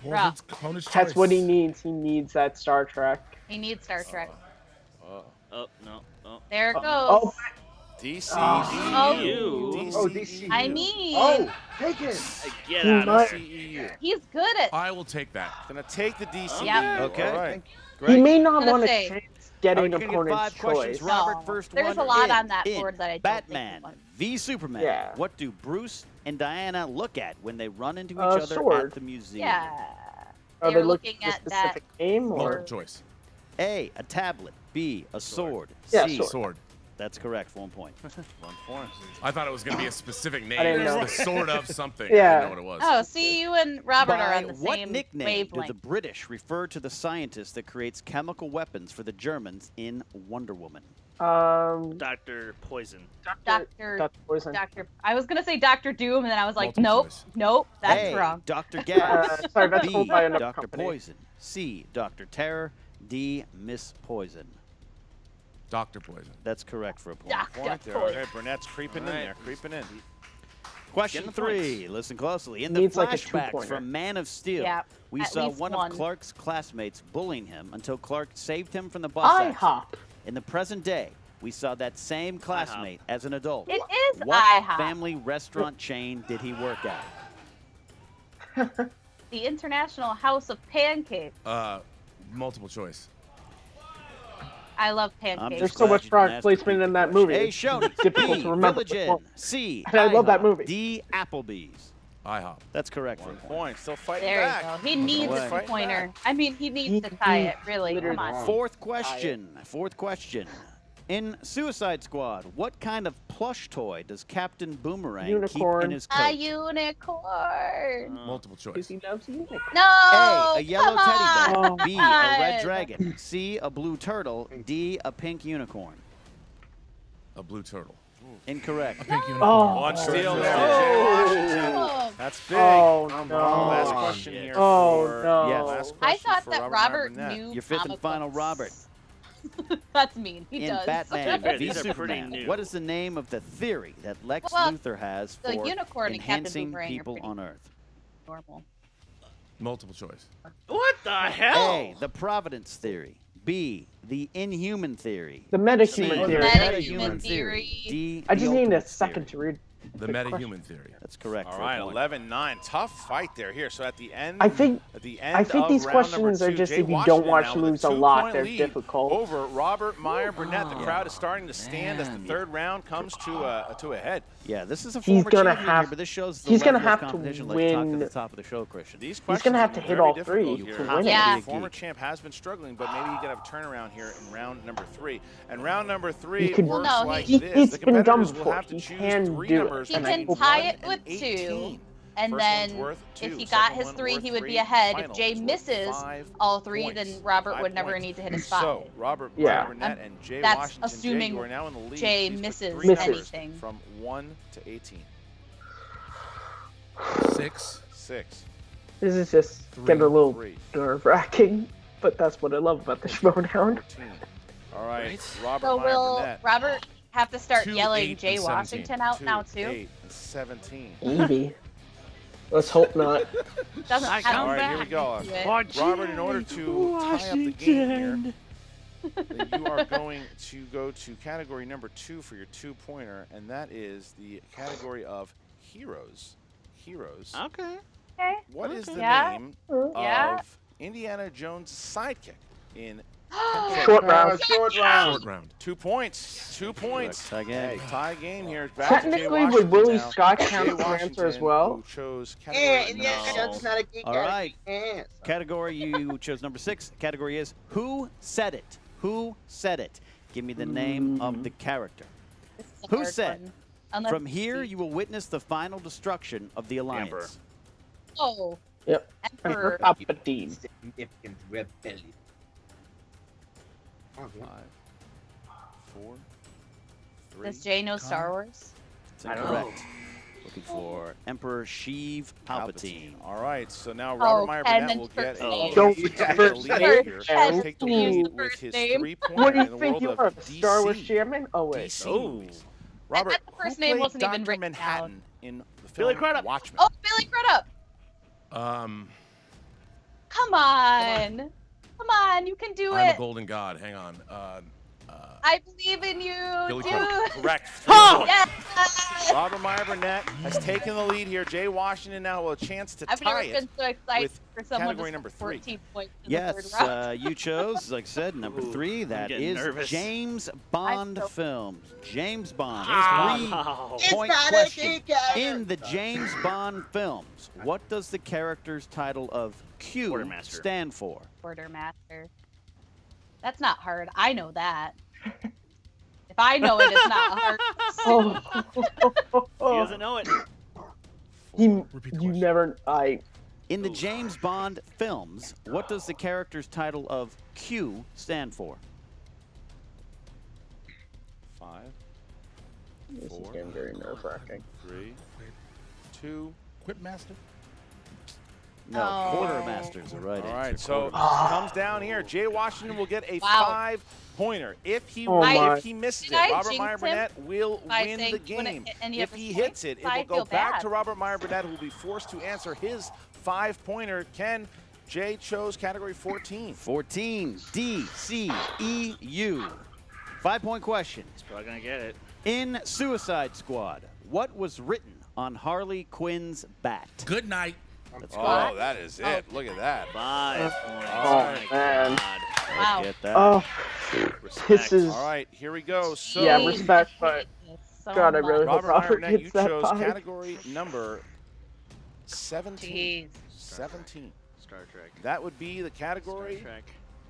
K: Bonus,
D: rough.
K: bonus choice.
C: That's what he needs. He needs that Star Trek.
D: He needs Star Trek.
A: Oh, no. Oh.
D: There it goes.
C: Oh,
E: DCEU.
C: Oh,
E: DCEU.
D: I mean,
B: Oh, take it.
A: Get
C: He
A: out of
C: might-
A: CEU.
D: he's good at.
J: I will take that.
E: Gonna take the DCEU.
D: Yeah.
F: Okay.
E: All right.
C: he
F: Great.
C: may not
D: Gonna
C: want a
D: say,
C: chance getting
F: you're gonna get
C: opponent's
F: 5 questions.
C: choice.
F: Robert,
D: No,
F: first
D: there's
F: one
D: a lot
F: in,
D: on that
F: in
D: board that I don't
F: Batman
D: think
F: v Superman.
C: Yeah.
F: What do Bruce and Diana look at when they run into each
C: A
F: other
C: sword.
F: at the museum?
D: Yeah.
C: Are
D: They're
C: they looking
D: looking
C: at a
D: at that.
C: specific game or?
K: Multiple choice.
F: A tablet. B, a sword.
C: Yeah,
F: C,
C: sword.
K: Sword.
F: That's correct. 1 point.
E: 1 point.
J: I thought it was going to be a specific name.
C: I didn't
J: It was
C: know.
J: the sort of something.
C: Yeah.
J: I didn't know what it was.
D: Oh, see, you and Robert are
F: By
D: on the
F: what
D: same
F: nickname
D: wavelength.
F: do the British refer to the scientist that creates chemical weapons for the Germans in Wonder Woman?
A: Dr. Poison.
D: Dr.
C: Poison.
D: Doctor. I was gonna say Dr. Doom, and then I was like,
J: Multiple
D: nope,
J: choice.
D: nope, that's
F: A,
D: wrong.
F: Dr. Gas.
C: Sorry, that's
F: B,
C: owned by another
F: Dr.
C: company.
F: Poison. C, Dr. Terror. D, Miss Poison.
J: Dr. Poison.
F: That's correct for a point.
D: Dr.
E: Point there.
D: Poison.
E: Okay, Burnett's creeping in there, creeping in.
F: Question
A: Getting the
F: 3. Listen closely. In the
C: Needs like a
F: flashbacks
C: two-pointer.
F: from Man of Steel,
D: Yeah,
F: we
D: at
F: saw
D: least
F: one
D: one.
F: of Clark's classmates bullying him until Clark saved him from the bus accident.
C: IHOP.
F: In the present day, we saw that same classmate as an adult.
D: It is
F: What
D: IHOP.
F: family restaurant chain did he work at?
D: The International House of Pancakes.
J: Multiple choice.
D: I love
F: I'm
D: pancakes.
C: There's
F: just
C: so
F: glad
C: much
F: you
C: product
F: didn't ask
C: placement
F: the
C: in that
F: question.
C: movie.
F: A,
C: It's
F: Shoney's.
C: difficult
F: B,
C: to remember.
F: Village Inn. C,
C: And I love that
F: IHOP.
C: movie.
F: D, Applebee's.
J: IHOP.
F: That's correct. for a
E: 1
F: point.
E: point. Still fighting
D: There
E: back.
D: you go. He needs
F: away.
D: a two-pointer. I mean, he needs to tie it, really. Come on.
F: Fourth question. Fourth question. In Suicide Squad, what kind of plush toy does Captain Boomerang keep
C: Unicorn.
F: in his
D: A
F: coat?
D: unicorn.
J: Multiple choice.
C: Because he loves unicorn.
D: No.
F: A yellow
D: come
F: teddy bear.
D: on.
F: B, a red dragon. C, a blue turtle. D, a pink unicorn.
J: A blue turtle.
F: Incorrect.
C: Oh.
E: One steal there.
D: Oh.
E: Jay Washington. That's big.
C: Oh,
B: Come
C: no.
B: on.
E: Last question here.
C: Oh,
E: for,
C: no.
F: Yes.
E: Last
D: I
E: question
D: thought
E: for
D: that
E: Meyer
D: Robert
E: Burnett.
D: knew
F: Your fifth and
D: comic
F: final,
D: books.
F: Robert.
D: That's mean. He
F: In
D: does.
F: Batman
A: Yeah,
F: v
A: these are pretty
F: Superman,
A: new.
F: what is the name of the theory that Lex
D: Well,
F: Luthor has
D: the
F: for
D: unicorn and Captain
F: enhancing
D: Boomerang are
F: people
D: pretty
F: on Earth?
D: Normal.
J: Multiple choice.
A: What the hell?
F: A, the Providence theory. B, the Inhuman theory.
C: The metahuman
F: C,
C: theory.
D: Metahuman theory.
F: D,
C: I
F: the
C: just need a
F: ultimate
C: second
F: theory.
C: to read.
J: The metahuman theory.
F: That's correct.
E: All
F: for a
E: right,
F: point.
E: 11-9. Tough fight there. Here, so at the end.
C: I think
E: At the end
C: I think
E: of
C: these
E: round
C: questions
E: number
C: are
E: two,
C: just
E: Jay
C: if you
E: Washington
C: don't watch
E: now with
C: movies a
E: 2-point
C: lot, they're
E: lead
C: difficult.
E: Over Robert Meyer Burnett. The
F: Oh,
E: crowd is starting to stand as the
F: man.
E: third round comes to a head.
F: Yeah, this is a
C: He's
F: former
C: gonna
F: champion
C: have-
F: here, but this shows the
C: he's gonna
F: level of
C: have to
F: competition like you talked at
C: win-
F: the top of the show, Christian.
E: These
C: He's
E: questions
C: gonna have
E: are
C: to hit
E: very
C: all
E: difficult
C: three
E: here.
C: to
F: Yeah.
C: win
D: Yeah.
C: it.
E: The former champ has been struggling, but maybe he can have a turnaround here in round number 3. And round number 3
C: He could-
E: works
D: Well, no,
E: like
C: he-
E: this.
C: it's
E: The
C: been done
E: competitors will
C: before.
E: have to
C: He
E: choose
C: can
E: 3
C: do it.
E: numbers
D: He
C: And
D: can
E: between
D: tie
E: 1
D: it with
E: and
D: 2,
E: 18.
D: and
E: First
D: then
E: one's worth 2,
D: if he got
E: second
D: his
E: one
D: 3,
E: worth
D: he would
E: 3,
D: be ahead.
E: final
D: If Jay
E: is worth
D: misses
E: 5
D: all 3,
E: points.
D: then Robert
E: 5
D: would never
E: points.
D: need to hit his 5.
E: So, Robert
C: Yeah.
E: Meyer Burnett and Jay
D: That's
E: Washington,
D: assuming
E: Jay, you are now in the lead.
D: Jay
E: Please put
D: misses
E: 3 numbers
D: anything.
E: from 1 to 18.
J: 6.
E: 6.
C: This is just getting a little
E: 3.
C: nerve-wracking, but that's what I love about the Schmoedown.
E: 14. All right, Robert
D: So
E: Meyer
D: will
E: Burnett.
D: Robert have to start
J: 2,
D: yelling
J: 8,
D: Jay
J: and 17.
D: Washington out
E: 2,
D: now too?
E: 8, and 17.
C: Maybe. Let's hope not.
D: Doesn't
A: I
D: have
A: come
E: All right,
D: to
E: here we go.
D: do it.
E: Robert, in order to tie up the game here, then you are going to go to category number 2 for your 2-pointer, and that is the category of heroes. Heroes.
A: Okay.
D: Okay.
E: What is the
D: Yeah.
E: name
D: Yeah.
E: of Indiana Jones' sidekick in
C: Short round.
B: Short round.
J: Short round.
E: 2 points? 2 points.
F: Tie game.
E: Hey, tie game here. Back to Jay
C: Technically, would
E: Washington
C: Willie
E: now.
C: Scott
E: Jay
C: count as an answer as
E: Washington,
C: well?
E: who chose
B: Yeah,
E: category
B: Indiana
E: number
B: Jones is not a geek.
F: All right.
B: Yeah.
F: Category you chose number 6. Category is Who Said It? Who said it? Give me the name of the character.
D: This is a
F: Who
D: hard
F: said,
D: one. Unless
F: From
D: it's
F: here,
D: deep.
F: you will witness the final destruction of the Alliance.
A: Amber.
D: Oh,
C: Yep.
D: Emperor.
C: Palpatine.
B: Significant rebellion. Oh, yeah.
E: 5, 4, 3.
D: Does Jay know Star Wars?
F: It's incorrect. Looking for Emperor Sheev Palpatine.
E: All right, so now Robert Meyer
D: and
E: Burnett
D: then
E: will
D: first
E: get
D: name.
E: a
C: Don't
E: take
C: ever
E: the
C: say
E: lead here.
C: and
E: Take the
C: use
E: lead
D: the
E: with
D: first
E: his
D: name.
E: 3 points
C: What do
E: in
C: you
E: the
C: think
E: world
C: you
E: of
C: are, a Star Wars
E: DC.
C: chairman? Oh, wait.
E: DC
A: Oh.
E: movies. Robert,
D: the first
E: who
D: name
E: played
D: wasn't even
E: Dr.
D: written
E: Manhattan in the
A: Billy
E: film
A: Crudup.
E: Watchmen?
D: Oh, Billy Crudup. Come on. Come on, you can do
J: I'm a
D: it.
J: golden god. Hang on.
D: I believe in you.
J: Billy
D: Dude.
J: Crudup.
E: Correct.
A: Oh!
D: Yes.
E: Robert Meyer Burnett has taken the lead here. Jay Washington now will have a chance to
D: I've never
E: tie
D: been
E: it.
D: so excited
E: with
D: for someone
E: category
D: to
E: number
D: score
E: 3.
D: 14 points in the
F: Yes,
D: third round.
F: you chose, like I said, number 3. That
A: getting
F: is
A: nervous.
F: James Bond films. James Bond.
A: Wow.
F: 3-point question. In the James Bond films, what does the character's title of Q
A: Quartermaster.
F: stand for?
D: Quartermaster. That's not hard. I know that. If I know it, it's not hard.
A: He doesn't know it.
C: You
J: question.
C: never.
F: In the James Bond films, what does the character's title of Q stand for?
E: 5,
C: This is
E: 4,
C: getting very nerve-wracking.
E: 3, 2.
K: Quipmaster?
F: No,
D: Oh.
F: Quartermaster's the right
E: All
F: answer.
E: right, so
F: Quartermaster.
E: comes down here. Jay Washington will get a
D: Wow.
E: 5-pointer. If he
C: Oh my.
E: if he misses
D: Did
E: it,
D: I
E: Robert
D: jinx
E: Meyer
D: him?
E: Burnett will
D: I
E: win the
D: think when
E: game.
D: any
E: If
D: of
E: he
D: his
E: hits
D: points,
E: it, it
D: I
E: will go
D: feel
E: back
D: bad.
E: to Robert Meyer Burnett, who will be forced to answer his 5-pointer. Jay chose category 14.
F: 14, DCEU. 5-point question.
A: He's probably gonna get it.
F: In Suicide Squad, what was written on Harley Quinn's bat?
K: Good night.
F: Let's
E: Oh, that is it. Look at that.
A: 5 points.
C: Oh,
A: my
C: man.
A: God.
D: Wow.
F: Get that.
C: Oh,
A: Respect.
C: this is.
E: All right, here we go. So,
C: Yeah, respect, but
D: So
C: God, I really
D: much.
C: hope
E: Robert Meyer
C: Robert
E: Burnett,
C: gets
E: you
C: that
E: chose
C: 5.
E: category number 17.
D: Jeez.
E: 17.
A: Star Trek.
E: That would be the category
A: Star Trek.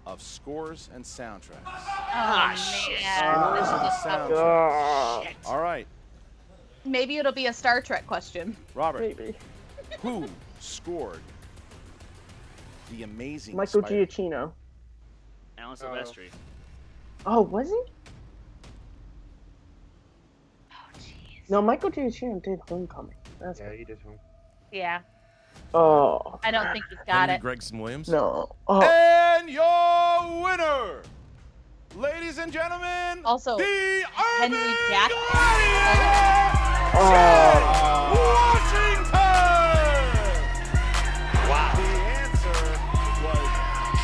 E: of scores and soundtracks.
D: Oh,
A: shit.
D: man. This is
E: Scores
D: just
E: and
D: so-
E: soundtracks.
C: Shit.
E: All right,
D: Maybe it'll be a Star Trek question.
E: Robert,
C: Maybe.
E: who scored the amazing
C: Michael
E: Spider-
C: Giacchino.
A: Alan Silvestri.
C: Oh, was he?
D: Oh, jeez.
C: No, Michael Giacchino did Homecoming. That's
B: Yeah, he did one.
D: Yeah.
C: Oh,
D: I don't think he's got
J: Henry
D: it.
J: Gregson Williams.
C: no. Oh,
E: And your winner, ladies and gentlemen,
D: Also,
E: the
D: Henry
E: Urban
D: Jackson.
E: Washington! Wow. The answer was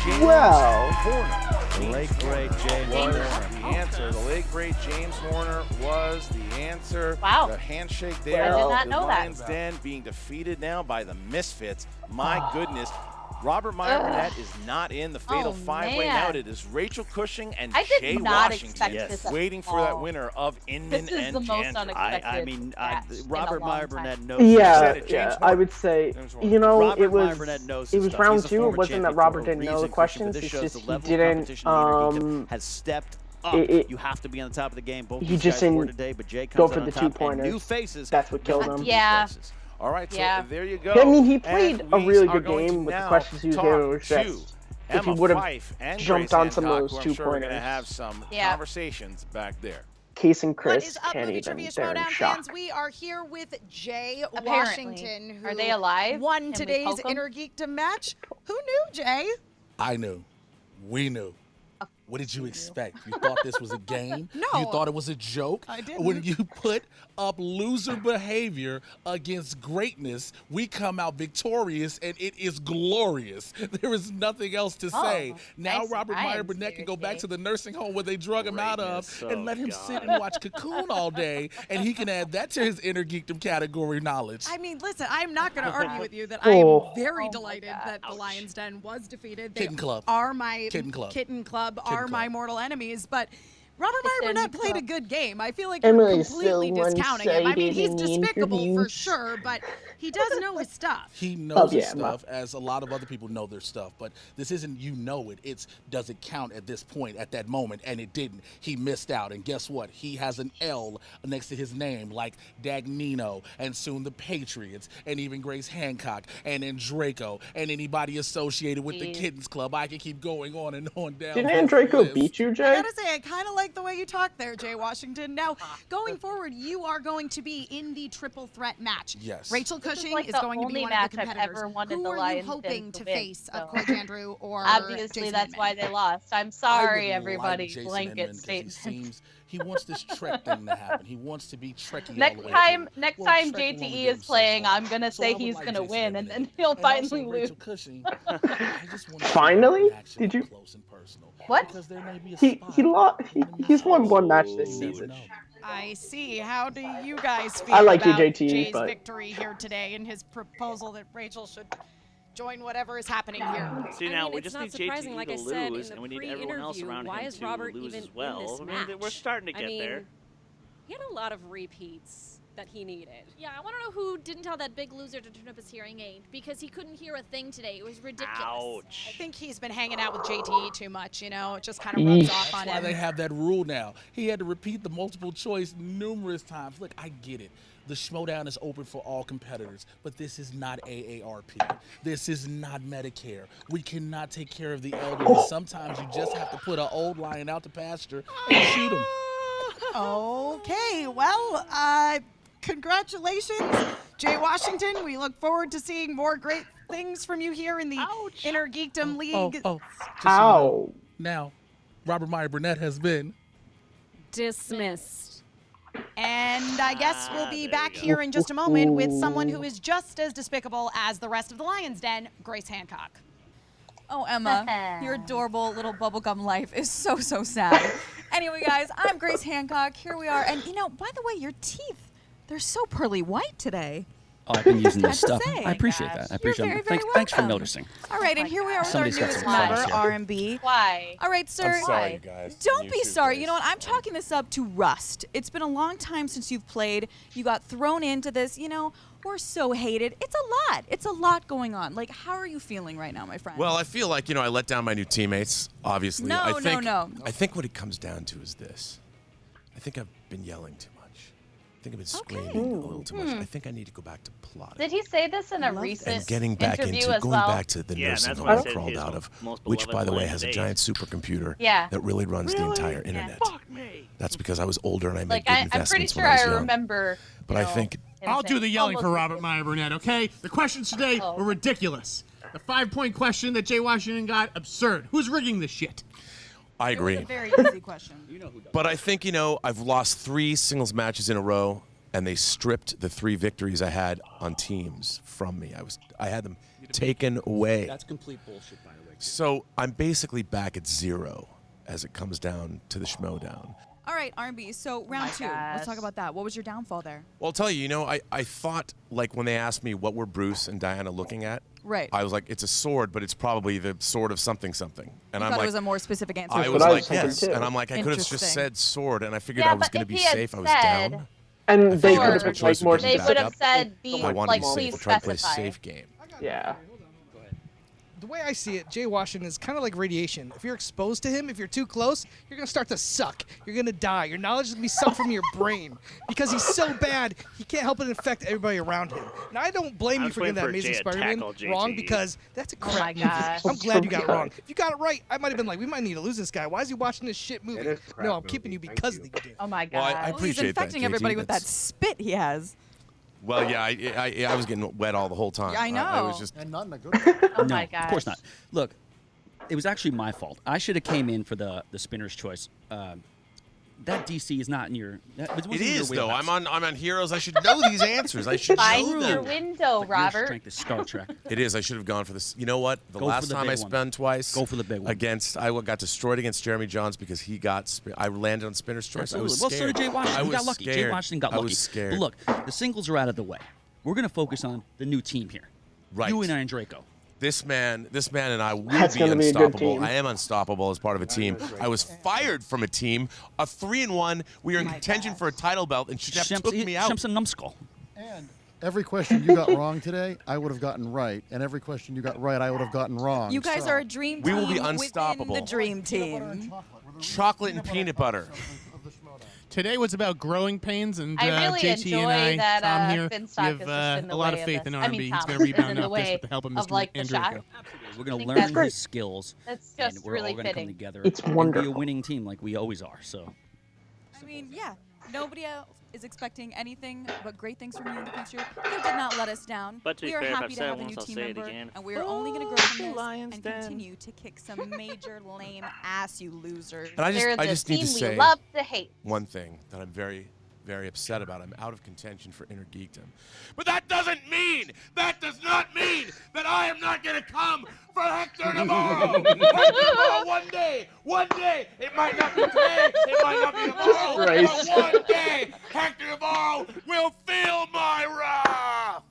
E: James
C: Well.
E: Horner.
F: The late, great James
E: Was
F: Horner.
E: the answer. The late, great James Horner was the answer.
D: Wow.
E: The handshake there.
C: I did
D: not
E: The
D: know that.
E: Lions Den being defeated now by the Misfits. My goodness. Robert Meyer Burnett is not in the fatal
D: Oh,
E: five-way
D: man.
E: now. It is Rachel Cushing and
D: I did
E: Jay
D: not
E: Washington
D: expect this at
E: waiting for that
D: all.
E: winner of Inman
D: This is
E: and
D: the most
E: Jandreau.
D: unexpected.
F: I mean,
D: match in a
F: Robert
D: long
F: Meyer
D: time.
F: Burnett knows.
E: said
C: Yeah,
E: it, James
C: yeah.
E: Horner.
C: I would say,
E: James Horner.
C: you know,
F: Robert
C: it was.
F: Meyer Burnett knows
C: It
F: his
C: was
F: stuff.
C: round
F: He's a
C: 2. It
F: former
C: wasn't that
F: champion
C: Robert
F: for a
C: didn't know the
F: reason, Christian, but
C: questions.
F: this
C: It's
F: shows
C: just
F: the
C: he
F: level of
C: didn't.
F: competition in InnerGeekDom has stepped up.
C: it-
F: You have to be on the top of the game. Both
C: He
F: these
C: just
F: guys were
C: didn't
F: today, but Jay
C: go
F: comes
C: for
F: out
C: the
F: on top, and
C: two-pointers.
F: new faces.
C: That's what killed
F: don't
C: him.
F: do
D: Yeah.
F: faces.
E: All right, so
D: Yeah.
E: there you go.
C: I mean, he played
E: And
C: a
E: we
C: really
E: are
C: good
E: going to
C: game with the
E: now
C: questions he was
E: talk
C: given. It was
E: to
C: just if he
E: Emma
C: would have
E: Fife and
C: jumped
E: Grace
C: on some of
E: Hancock,
C: those
E: who I'm
C: two
E: sure are going to
C: pointers.
E: have some
D: Yeah.
E: conversations back there.
C: Case and
L: What
C: Chris
L: is up,
C: can't
L: Movie
C: even.
L: Trivia
C: They're in
L: Schmoedown
C: shock.
L: fans? We are here with Jay
D: Apparently.
L: Washington, who
D: Are they alive?
L: won
D: Can we
L: today's
D: poke 'em?
L: InnerGeekDom match. Who knew, Jay?
K: I knew. We knew. What did you expect? You thought this was a game?
L: No.
K: You thought it was a joke?
L: I didn't.
K: When you put up loser behavior against greatness, we come out victorious, and it is glorious. There is nothing else to say. Now
D: nice
K: Robert Meyer
D: rhymes
K: Burnett can go
D: there,
K: back
D: Jay.
K: to the nursing home where they drug him out of
A: Greatness,
K: and
A: oh
K: let him
A: God.
K: sit and watch Cocoon all day, and he can add that to his InnerGeekDom category knowledge.
L: I mean, listen, I'm not going to argue with you that
C: Oh.
L: I am very
D: Oh my
L: delighted
D: God.
L: that the Lions Den was defeated. They
K: Kitten Club.
L: are my
K: Kitten Club.
L: Kitten Club
K: Kitten
L: are my
K: Club.
L: mortal enemies, but Robert Meyer
D: Kitten
L: Burnett played a
D: Club.
L: good game. I feel like
C: Emily's
L: you're completely
C: so
L: discounting him. I mean, he's
C: one-sided in the
L: despicable for
C: interviews.
L: sure, but he does know his stuff.
K: He knows his
C: yeah,
K: stuff, as a lot of other people know their stuff. But this isn't you know it. It's does it count at this point, at that moment? And it didn't. He missed out. And guess what? He has an L next to his name, like Dagnino, and soon the Patriots, and even Grace Hancock, and then Draco, and anybody associated with the
D: Jeez.
K: Kittens Club. I can keep going on and on down.
C: Didn't
K: this
C: Draco
K: list.
C: beat you,
L: I
C: Jay?
L: gotta say, I kind of like the way you talk there, Jay Washington. Now, going forward, you are going to be in the triple threat match.
K: Yes.
L: Rachel
D: This is
L: Cushing
D: like
L: is
D: the
L: going to be
D: only
L: one of
D: match
L: the
D: I've
L: competitors.
D: ever wanted
L: Who
D: the
L: are you
D: Lions
L: hoping
D: to
L: to
D: win,
L: face?
D: so.
L: Coach Andrew or
D: Obviously,
L: Jason
D: that's
L: Inman?
D: why they lost. I'm
K: I
D: sorry,
K: would like
D: everybody.
K: Jason
D: Blanket
K: Inman 'cause
D: statement.
K: He wants this Trek thing to happen. He wants to be Trekkie
D: Next
K: all the way
D: time,
K: through.
D: next
K: Well,
D: time
K: Trek won't
D: JTE
K: get
D: is playing,
K: himself
D: I'm gonna
K: So
D: say
K: I would
D: he's
K: like
D: gonna
K: Jason
D: win, and
K: eliminated.
D: then he'll
K: And
D: finally
K: also
D: lose.
K: Rachel Cushing, I just want to see
C: Finally?
K: her action
C: Did you-
K: up close and personal.
D: What?
K: Because there may be a
C: He
K: spot.
C: he's won one match this
K: You never
C: season.
K: know.
L: I see. How do you guys feel
C: I like you,
L: about
C: JT,
L: Jay's
C: but-
L: victory here today and his proposal that Rachel should join whatever is happening here?
A: See,
I: I
A: now
I: mean,
A: we
I: it's
A: just
I: not
A: need
I: surprising,
A: JTE
I: like
A: to
I: I said in
A: lose,
I: the
A: and we need everyone else
I: pre-interview,
A: around
I: why
A: him
I: is
A: to
I: Robert
A: lose
I: even
A: as well.
I: in this
A: I mean, we're
I: match?
A: starting to get there.
I: He had a lot of repeats that he needed.
M: Yeah, I want to know who didn't tell that big loser to turn up his hearing aid because he couldn't hear a thing today. It was ridiculous.
A: Ouch.
L: I think he's been hanging out with JTE too much, you know? It just kind of rubs off on
K: That's why
L: him.
K: they have that rule now. He had to repeat the multiple choice numerous times. Look, I get it. The Schmoedown is open for all competitors, but this is not AARP. This is not Medicare. We cannot take care of the elderly. Sometimes you just have to put an old lion out to pasture and shoot him.
L: Okay, well, congratulations, Jay Washington. We look forward to seeing more great things from you here in the InnerGeekDom League.
K: Just so you know,
C: Ow.
K: now, Robert Meyer Burnett has been
I: Dismissed.
L: And I guess we'll be back here in just a moment with someone who is just as despicable as the rest of the Lion's Den, Grace Hancock.
H: Oh, Emma, your adorable little bubblegum life is so, so sad. Anyway, guys, I'm Grace Hancock. Here we are. And, you know, by the way, your teeth, they're so pearly white today.
G: Oh, I've been using this
H: I have to
G: stuff.
H: say.
G: I appreciate that. I appreciate
H: very,
G: it.
H: very
G: Thanks for
H: welcome.
G: noticing.
H: All right, and here we are with
G: Somebody's
H: our
G: got
H: newest
G: some
H: member,
G: class here.
H: R&B.
D: Why?
H: All right, sir.
E: I'm sorry, you guys.
H: Don't
E: You
H: be
E: too,
H: sorry.
E: Grace.
H: You know what? I'm chalking this up to rust. It's been a long time since you've played. You got thrown into this. You know, we're so hated. It's a lot. It's a lot going on. Like, how are you feeling right now, my friend?
J: Well, I feel like, I let down my new teammates, obviously.
H: No,
J: I think,
H: no.
J: I think what it comes down to is this. I think I've been yelling too much. I think I've been screaming a little too much. I think I need to go back to plotting.
D: Did he say this in a recent
J: And getting back
D: interview
J: into
D: as
J: going
D: well?
J: back to the
A: Yeah, and
J: nursing
A: that's
J: home
A: why I
J: I
A: said
J: crawled
A: his
J: out of,
A: most
J: which,
A: beloved
J: by the way,
A: line
J: has a
A: today.
J: giant supercomputer
D: Yeah.
J: that really runs the
A: Really?
J: entire
A: Yeah.
J: internet.
A: Fuck me.
J: That's because I was older and I made
D: Like,
J: good
D: I'm pretty
J: investments
D: sure
J: when I was
D: I
J: young.
D: remember.
J: But I think
N: I'll do the yelling for
D: Almost
N: Robert Meyer Burnett, okay? The questions today were ridiculous. The 5-point question that Jay Washington got, absurd. Who's rigging this shit?
J: I agree.
H: It's a very easy question.
J: But I think, I've lost 3 singles matches in a row, and they stripped the 3 victories I had on teams from me. I had them taken away.
G: That's complete bullshit, by the way.
J: So I'm basically back at 0 as it comes down to the Schmoedown.
H: All right, R&B. So round 2. Let's talk about that. What was your downfall there?
J: Well, I'll tell you, I thought, like, when they asked me what were Bruce and Diana looking at,
H: Right.
J: I was like, it's a sword, but it's probably the sword of something. And
H: You
J: I'm
H: thought
J: like,
H: it was a more specific answer.
J: I
H: than
J: was
H: what
J: like,
H: thinking,
J: yes.
H: too.
J: And I'm like, I could have just
H: Interesting.
J: said sword, and I figured
D: Yeah,
J: I was
D: but
J: going to
D: if
J: be
D: he had
J: safe. I was
D: said-
J: down.
C: And
J: I
C: they
J: figured
C: could
J: my
C: have been
J: choice
C: like
J: would
C: more
J: be
D: They
J: back
D: would
J: up.
D: have said, be
J: I wanted
D: like,
J: to be
D: please
J: safe, try to play a
D: specify.
J: safe game.
C: Yeah.
N: The way I see it, Jay Washington is kind of like radiation. If you're exposed to him, if you're too close, you're going to start to suck. You're going to die. Your knowledge is going to be sucked from your brain. Because he's so bad, he can't help but infect everybody around him. Now, I don't blame
A: I
N: you
A: was
N: for getting that
A: waiting for
N: Amazing
A: Jay to
N: Spider-Man
A: tackle
N: wrong
A: JT.
N: because that's a
D: Oh my
N: crap movie.
D: gosh.
N: I'm glad you got it
C: So
N: wrong.
C: good.
N: If you got it right, I might have been like, we might need to lose this guy. Why is he watching this shit movie?
B: It is a crap
N: No, I'm
B: movie.
N: keeping you
B: Thank
N: because
B: you.
N: you did.
D: Oh my
J: Well,
D: god.
J: I
H: Well, he's
J: appreciate that,
H: infecting
J: JT.
H: everybody with that
J: That's-
H: spit he has.
J: Well, yeah, I was getting wet all the whole time.
H: Yeah, I
J: I was
H: know.
J: just
O: And not in a good way.
D: Oh
G: No,
D: my gosh.
G: of course not. Look, it was actually my fault. I should have came in for the spinner's choice. That DC is not in your.
J: It is though. I'm on Heroes. I should know these answers. I should
D: Find
J: know
D: your
J: them.
D: window,
G: Your
D: Robert.
G: strength is Star Trek.
J: It is. I should have gone for this. You know what? The
G: Go for
J: last
G: the
J: time
G: big
J: I
G: one.
J: spun twice.
G: Go for the big one.
J: Against I got destroyed against Jeremy Johns because he got. I landed on spinner's choice.
G: Absolutely.
J: I was
G: Well,
J: scared.
G: so did Jay Washington.
J: I
G: He
J: was
G: got lucky. Jay
J: scared.
G: Washington got
J: I
G: lucky.
J: was scared.
G: But look, the singles are out of the way. We're going to focus on the new team here.
J: Right.
G: You and I and Draco.
J: This man and I will
C: That's
J: be
C: gonna be a good
J: unstoppable.
C: team.
J: I am unstoppable as part of a team. I was fired from a team. A 3-1. We are in contention for a title belt, and Shep took me out.
G: Shemp's a numbskull.
O: And every question you got wrong today, I would have gotten right. And every question you got right, I would have gotten wrong.
H: You guys
O: So-
H: are a dream
J: We
H: team
J: will be
H: within
J: unstoppable.
H: the dream team.
J: Chocolate and peanut butter.
N: Today was about growing pains, and
D: I really
N: JT
D: enjoy
N: and I,
D: that
N: Tom here,
D: Finstock
N: we
D: is just
N: have
D: in the
N: a lot
D: way
N: of faith
D: this.
N: in
D: I
N: R&B.
D: mean,
N: He's
D: Tom
N: going to
D: is in
N: rebound
D: the
N: off this
D: way
N: with the help of
D: of,
N: Mr.
D: like, the
N: Andrew.
D: shot.
G: We're going to
D: think
G: learn
D: that's
G: his skills.
D: That's
G: and
D: just
G: we're
D: really
G: all going to come
D: fitting.
G: together
C: It's
G: and be
C: wonderful.
G: a winning team like we always are. So
H: I mean, yeah. Nobody else is expecting anything but great things from you in the future. You did not let us down.
A: But to be
H: we are
A: fair, if
H: happy
A: I've
H: to
A: said it
H: have a
A: once,
H: new
A: I'll
H: team
A: say it
H: member,
A: again.
H: and we are only going to grow from this
A: Lions
H: and
A: Den.
H: continue to kick some major lame ass, you losers.
J: And I
D: They're the
J: just need to
D: team we
J: say
D: love to hate.
J: one thing that I'm very, very upset about. I'm out of contention for InnerGeekDom. But that does not mean that I am not going to come for Hector Navarro. Hector Navarro, one day, it might not be today, it might not be tomorrow,
C: Christ.
J: but one day, Hector Navarro will feel my wrath.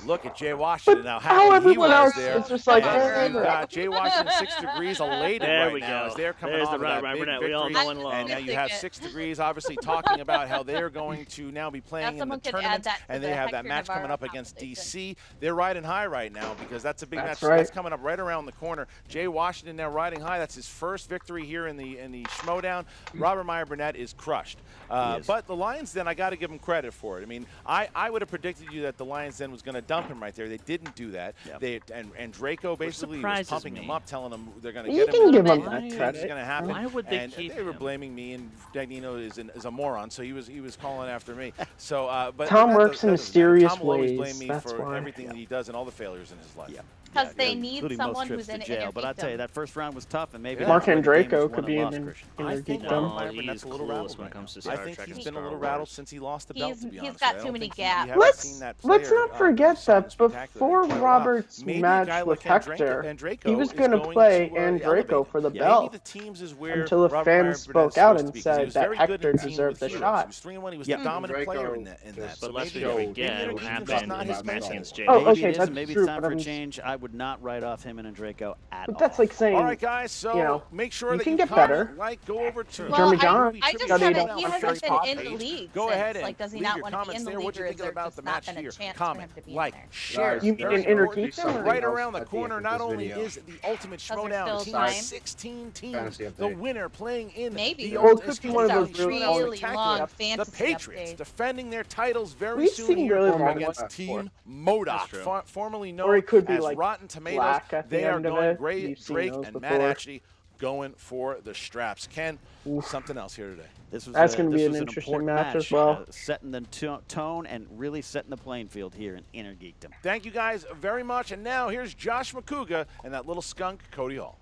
E: Look at Jay Washington now.
C: how
E: Happy he
C: everyone
E: was
C: else
E: there.
C: is just like,
E: And you've
C: "Eh."
E: got Jay Washington 6 degrees elated
A: There
E: right
A: we
E: now
A: go.
E: as they're coming
A: There's
E: off
A: the
E: of that
A: Robert
E: big
A: Burnett
E: victory.
A: we all know and love.
E: And now you have 6 degrees obviously talking about how they're going to now be playing in the
D: someone could add
E: tournament.
D: that to
E: And
D: the
E: they have that
D: Hector
E: match coming
D: Navarro
E: up against
D: conversation.
E: DC. They're riding high right now because that's a big
C: That's
E: match
C: right.
E: that's coming up right around the corner. Jay Washington now riding high. That's his first victory here in the Schmoedown. Robert Meyer Burnett is crushed. But the Lions Den, I got to give him credit for it. I mean, I would have predicted you that the Lions Den was going to dump him right there. They didn't do that. They and Draco basically was pumping him up, telling him they're going to
C: You
E: get him.
C: can give
E: and
C: him that
E: things
C: credit.
E: are going to happen.
A: Why would they
E: and
A: keep
E: they were
A: him?
E: blaming me, and Dagnino is a moron, so he was calling after me. So, but
C: Tom
E: that
C: works in
E: doesn't matter.
C: mysterious
E: Tom will always
C: ways,
E: blame me
C: that's
E: for
C: why.
E: everything that he does and all the failures in his life.
D: Because they need
F: including
D: someone
F: most trips
D: who's in
F: to jail. But I tell you,
D: InnerGeekDom.
F: that first round was tough, and maybe
C: Mark
F: that's why the game
C: Draco
F: was won
C: could be
F: and
C: in
F: lost,
C: an
F: Christian.
E: I think
C: InnerGeekDom.
E: Meyer
A: He
E: Burnett's
A: is
E: a little
A: clueless
E: rattled
A: when it
E: right
A: comes to
E: now. I
A: Star
E: think
A: Trek
E: he's
A: and
E: been a
A: Star
E: little
A: Wars.
E: rattled since he lost the belt, to be honest.
D: got
E: I
D: too
E: don't
D: many
E: think
D: gaps.
E: you haven't
C: Let's
E: seen that
C: let's
E: player,
C: not forget
E: something
C: that
E: spectacular.
C: before
E: He played well.
C: Robert's
E: Maybe a
C: match
E: guy
C: with
E: like
C: Hector,
E: Andreyko
C: he was
E: is
C: going to
E: going
C: play
E: to,
C: Andreyko
E: elevate
C: for the
E: him.
C: belt
E: Maybe the teams is where
C: until the
E: Robert Meyer
C: fans
E: Burnett's
C: spoke out
E: supposed to
C: and
E: be, 'cause he
C: said
E: was
C: that
E: very good in
C: Hector
E: team
C: deserved
E: with
C: the
E: heroes.
C: shot.
E: He was 3-1. He was the dominant player in that.
A: But
E: So
A: let's
E: maybe
A: forget what
E: InnerGeekdom's
A: happened
E: not his
A: in the match
E: match
A: against Jay.
C: Oh,
F: Maybe
C: okay,
F: it is,
C: that's
F: and maybe
C: true,
F: it's time
C: but
F: for
C: I'm-
F: change. I would not write off him and Draco at
C: But
F: all.
C: that's like saying,
E: All right, guys. So
C: you know,
E: make sure
C: you
E: that
C: can
E: you
C: get
E: comment,
C: better.
E: like, go over to
D: Well,
C: Jeremy John
D: I just
C: studied
D: haven't,
C: up
D: he
C: on
D: hasn't
C: Harry
D: been in the
C: Potter.
D: league
E: Go
D: since.
E: ahead and
D: Like, does he
E: leave
D: not
E: your
D: want to be
E: comments
D: in the
E: there.
D: league,
E: What do
D: or
E: you
D: is
E: think
D: there
E: about
D: just
E: the
D: not
E: match
D: been a
E: here?
D: chance
E: Comment,
D: for him to be
E: like,
D: in there?
E: share.
C: You
E: Very
C: mean
E: important.
C: InnerGeekDom or
E: Right
C: no?
E: around the
B: At the
E: corner,
B: end of
E: not
B: this
E: only
B: video.
E: is the Ultimate
D: Does there
E: Schmoedown,
D: still
E: team
D: time?
E: 16 teams,
B: Fantasy
E: the
B: update.
E: winner playing in
D: Maybe.
E: the
C: Well, it
E: Ultimate
C: could be one of those
E: Schmoedown
D: really
E: Spectacular.
D: long
E: The
D: fantasy
E: Patriots
D: update.
E: defending their titles very
C: We've
E: soon
C: seen
E: here
C: really long
E: against
C: ones
E: Team
A: That's
E: MODOK,
A: true.
E: formerly
C: Or
E: known
C: it could be
E: as
C: like
E: Rotten Tomatoes.
C: black at the
E: They are
C: end of
E: going
C: it.
E: great.
C: You've seen
E: Drake
C: those
E: and Matt
C: before.
E: actually going for the straps. Ken, something else here today.
F: This was
C: That's gonna be
F: this
C: an
F: was
C: interesting
F: important
C: match as well.
F: setting the tone and really setting the playing field here in InnerGeekDom.
E: Thank you guys very much. And now here's Josh McCouga and that little skunk, Cody Hall.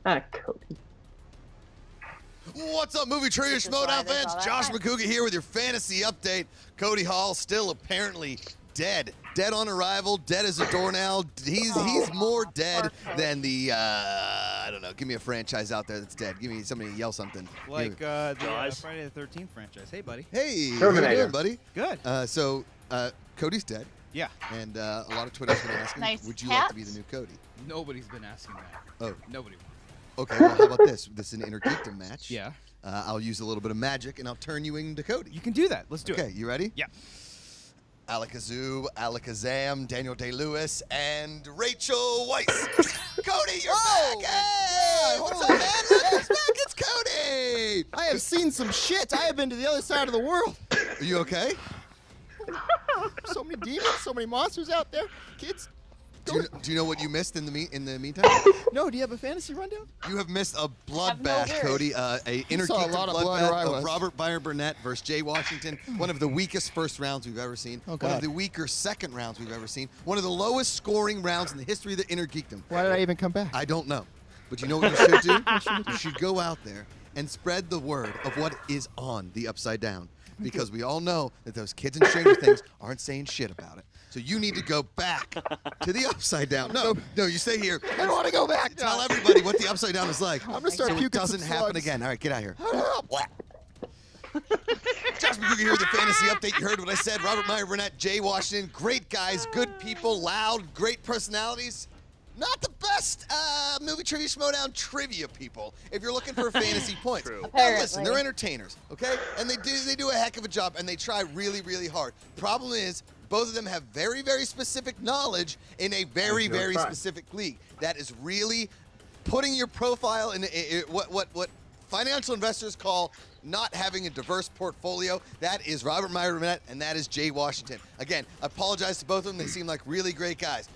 C: Cody.
P: What's up, Movie Trivia Schmoedown fans? Josh McCouga here with your fantasy update. Cody Hall still apparently dead. Dead on arrival, dead as a doornail. He's more dead than the, I don't know, give me a franchise out there that's dead. Give me somebody yell something.
Q: Like the Friday the 13th franchise. Hey, buddy.
P: Hey, how you doing, buddy?
Q: Good.
P: So, Cody's dead.
Q: Yeah.
P: And a lot of Twitter's been asking,
D: Nice
P: would you like to
D: hat.
P: be the new Cody?
Q: Nobody's been asking that.
P: Oh.
Q: Nobody.
P: Okay, well, how about this? This is an InnerGeekDom match.
Q: Yeah.
P: I'll use a little bit of magic, and I'll turn you into Cody.
Q: You can do that. Let's do it.
P: Okay, you ready?
Q: Yeah.
P: Alakazoo, Alakazam, Daniel Day-Lewis, and Rachel Weisz. Cody, you're back! Hey! What's up, man? Look, back. It's Cody!
R: I have seen some shit. I have been to the other side of the world.
P: Are you okay?
R: So many demons, so many monsters out there. Kids.
P: Do you know what you missed in the meantime?
R: No, do you have a fantasy rundown?
P: You have missed a bloodbath,
R: no words.
P: Cody.
R: You saw a
P: InnerGeekDom
R: lot of blood where I
P: bloodbath
R: was.
P: of Robert Meyer Burnett versus Jay Washington. One of the weakest first rounds we've ever seen.
R: Oh,
P: One
R: God.
P: of the weaker second rounds we've ever seen. One of the lowest scoring rounds in the history of the InnerGeekDom.
R: Why did I even come back?
P: I don't know. But you know what you should do? You should go out there and spread the word of what is on the Upside Down. Because we all know that those kids in Stranger Things aren't saying shit about it. So you need to go back to the Upside Down. No, you stay here.
R: I don't want to go back.
P: Tell everybody what the Upside Down is like.
R: I'm gonna start
P: so it
R: puking
P: doesn't
R: some
P: happen
R: slugs.
P: again. All right, get out of here. Josh McCouga here with the fantasy update. You heard what I said. Robert Meyer Burnett, Jay Washington, great guys, good people, loud, great personalities. Not the best Movie Trivia Schmoedown trivia people if you're looking for fantasy points.
A: True.
P: Now listen, they're entertainers, okay? And they do a heck of a job, and they try really, really hard. Problem is, both of them have very, very specific knowledge in a very, very specific league. That is really putting your profile in what financial investors call not having a diverse portfolio. That is Robert Meyer Burnett, and that is Jay Washington. Again, I apologize to both of them. They seem like really great guys.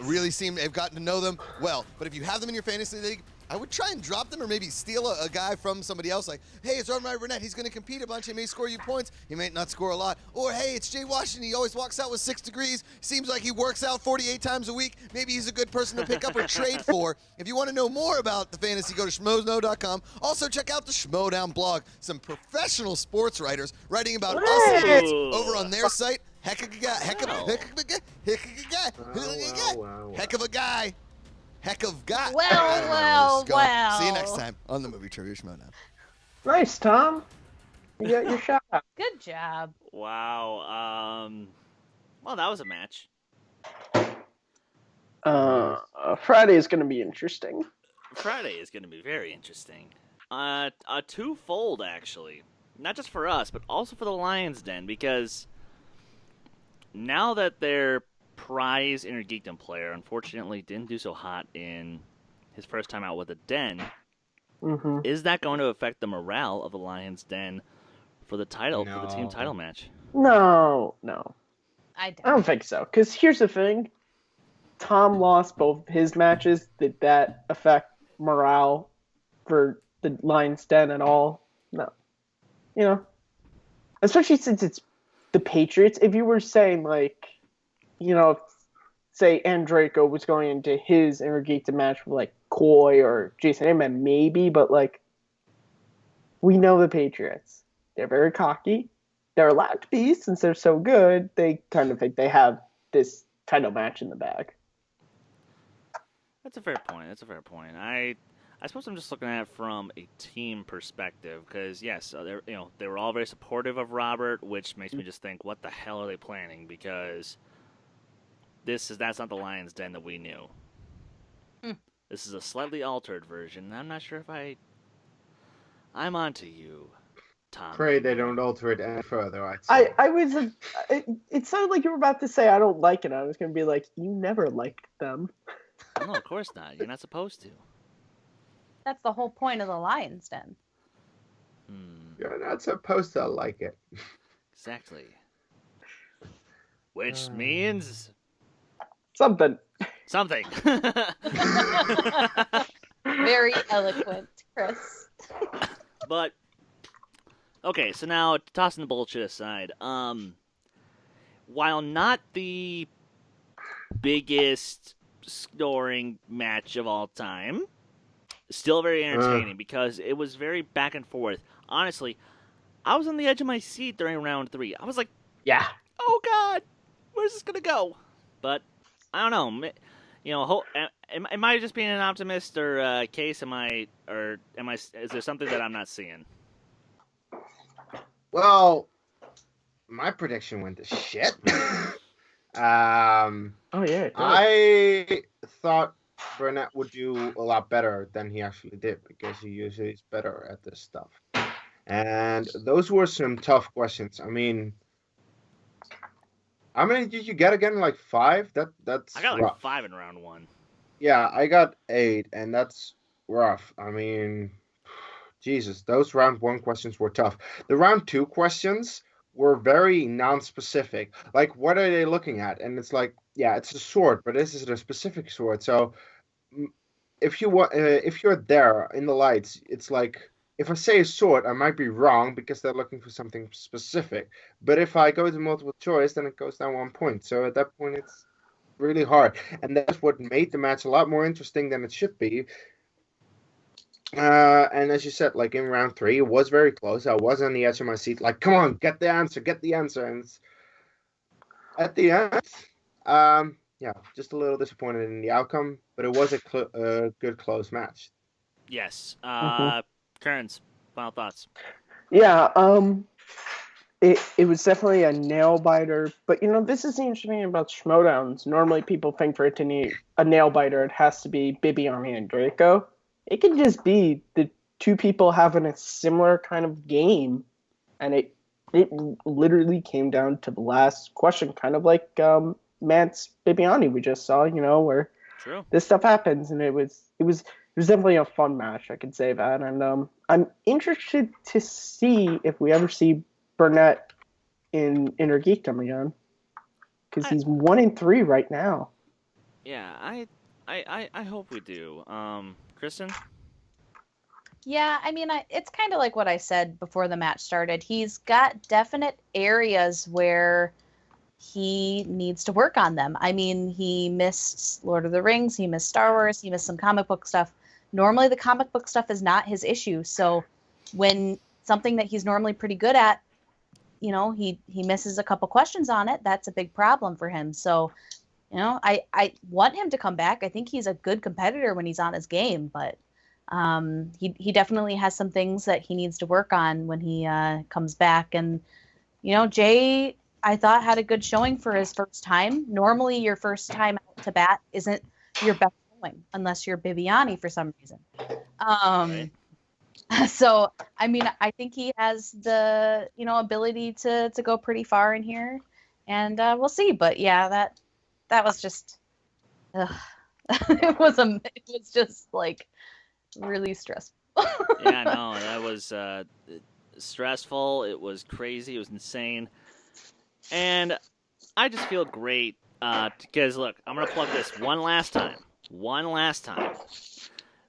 P: Really seem they've gotten to know them well. But if you have them in your fantasy league, I would try and drop them or maybe steal a guy from somebody else. Like, hey, it's Meyer Burnett. He's going to compete a bunch. He may score you points. He may not score a lot. Or, hey, it's Jay Washington. He always walks out with 6 degrees. Seems like he works out 48 times a week. Maybe he's a good person to pick up or trade for. If you want to know more about the fantasy, go to schmoedown.com. Also, check out the Schmoedown blog. Some professional sports writers writing about us over on their site. Heck of a guy. Heck of a guy. Heck of guy.
D: Well.
P: See you next time on the Movie Trivia Schmoedown.
C: Nice, Tom. You got your shot.
D: Good job.
A: Wow. Well, that was a match.
C: Friday is going to be interesting.
A: Friday is going to be very interesting. A twofold, actually. Not just for us, but also for the Lions Den, because now that their prize InnerGeekDom player unfortunately didn't do so hot in his first time out with the Den, is that going to affect the morale of the Lions Den for the title, for the team title match?
C: No.
D: I
C: don't think so. Because here's the thing. Tom lost both his matches. Did that affect morale for the Lions Den at all? No. You know, especially since it's the Patriots. If you were saying, like, you know, say Andraco was going into his InnerGeekDom match with, like, Coy or Jason Amen, maybe, but, like, we know the Patriots. They're very cocky. They're allowed to be, since they're so good, they kind of think they have this title match in the bag.
A: That's a fair point. I suppose I'm just looking at it from a team perspective, because yes, they were all very supportive of Robert, which makes me just think, what the hell are they planning? Because that's not the Lions Den that we knew. This is a slightly altered version. I'm not sure if I'm onto you, Tom.
B: Pray they don't alter it any further.
C: I was. It sounded like you were about to say I don't like it. I was going to be like, you never liked them.
A: No, of course not. You're not supposed to.
D: That's the whole point of the Lions Den.
B: You're not supposed to like it.
A: Exactly. Which means
C: something.
D: Very eloquent, Chris.
A: But okay, so now tossing the bullshit aside, while not the biggest scoring match of all time, still very entertaining because it was very back and forth. Honestly, I was on the edge of my seat during round 3. I was like,
C: yeah,
A: oh god, where's this gonna go? But I don't know. You know, am I just being an optimist, or Kees, is there something that I'm not seeing?
B: Well, my prediction went to shit. I thought Burnett would do a lot better than he actually did, because he usually is better at this stuff. And those were some tough questions. I mean, how many did you get again? Like 5? That's
A: I got
B: rough.
A: like 5 in round 1.
B: Yeah, I got 8, and that's rough. I mean, Jesus, those round 1 questions were tough. The round 2 questions were very non-specific. Like, what are they looking at? And it's like, yeah, it's a sword, but this is a specific sword. So if you're there in the lights, it's like, if I say a sword, I might be wrong because they're looking for something specific. But if I go to multiple choice, then it goes down 1 point. So at that point, it's really hard. And that's what made the match a lot more interesting than it should be. And as you said, like in round 3, it was very close. I was on the edge of my seat, like, come on, get the answer. And at the end, just a little disappointed in the outcome, but it was a good close match.
A: Yes. Kearns, final thoughts.
C: Yeah, it was definitely a nail biter, but you know, this is the interesting thing about Schmoedowns. Normally people think for it to need a nail biter, it has to be Bibiani and Draco. It can just be the two people having a similar kind of game, and it literally came down to the last question, kind of like Mance Bibiani we just saw, you know, where this stuff happens, and it was definitely a fun match, I can say that, and I'm interested to see if we ever see Burnett in InnerGeekDom again, because he's 1-3 right now.
A: Yeah, I hope we do. Kristen?
D: Yeah, I mean, it's kind of like what I said before the match started. He's got definite areas where he needs to work on them. I mean, he missed Lord of the Rings, he missed Star Wars, he missed some comic book stuff. Normally, the comic book stuff is not his issue. So when something that he's normally pretty good at, you know, he misses a couple questions on it, that's a big problem for him. So, you know, I want him to come back. I think he's a good competitor when he's on his game, but he definitely has some things that he needs to work on when he comes back. And, you know, Jay, I thought, had a good showing for his first time. Normally, your first time out to bat isn't your best showing unless you're Bibiani for some reason. So, I mean, I think he has the, you know, ability to go pretty far in here, and we'll see. But yeah, that was just, it was just like really stressful.
A: Yeah, no, that was stressful. It was crazy. It was insane. And I just feel great because, look, I'm going to plug this one last time,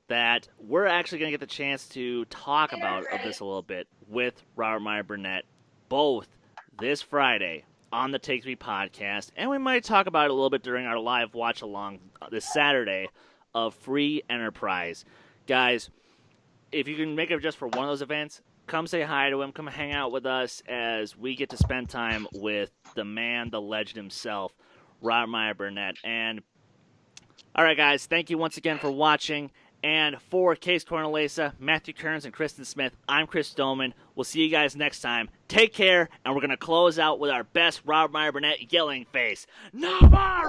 A: that we're actually going to get the chance to talk about this a little bit with Robert Meyer Burnett, both this Friday on the Take 3 podcast, and we might talk about it a little bit during our live watch-along this Saturday of Free Enterprise. Guys, if you can make it just for one of those events, come say hi to him. Come hang out with us as we get to spend time with the man, the legend himself, Robert Meyer Burnett. And, all right, guys, thank you once again for watching. And for Kees Cornelisa, Matthew Kearns, and Kristen Smith, I'm Chris Doman. We'll see you guys next time. Take care, and we're going to close out with our best Robert Meyer Burnett yelling face. Navarro!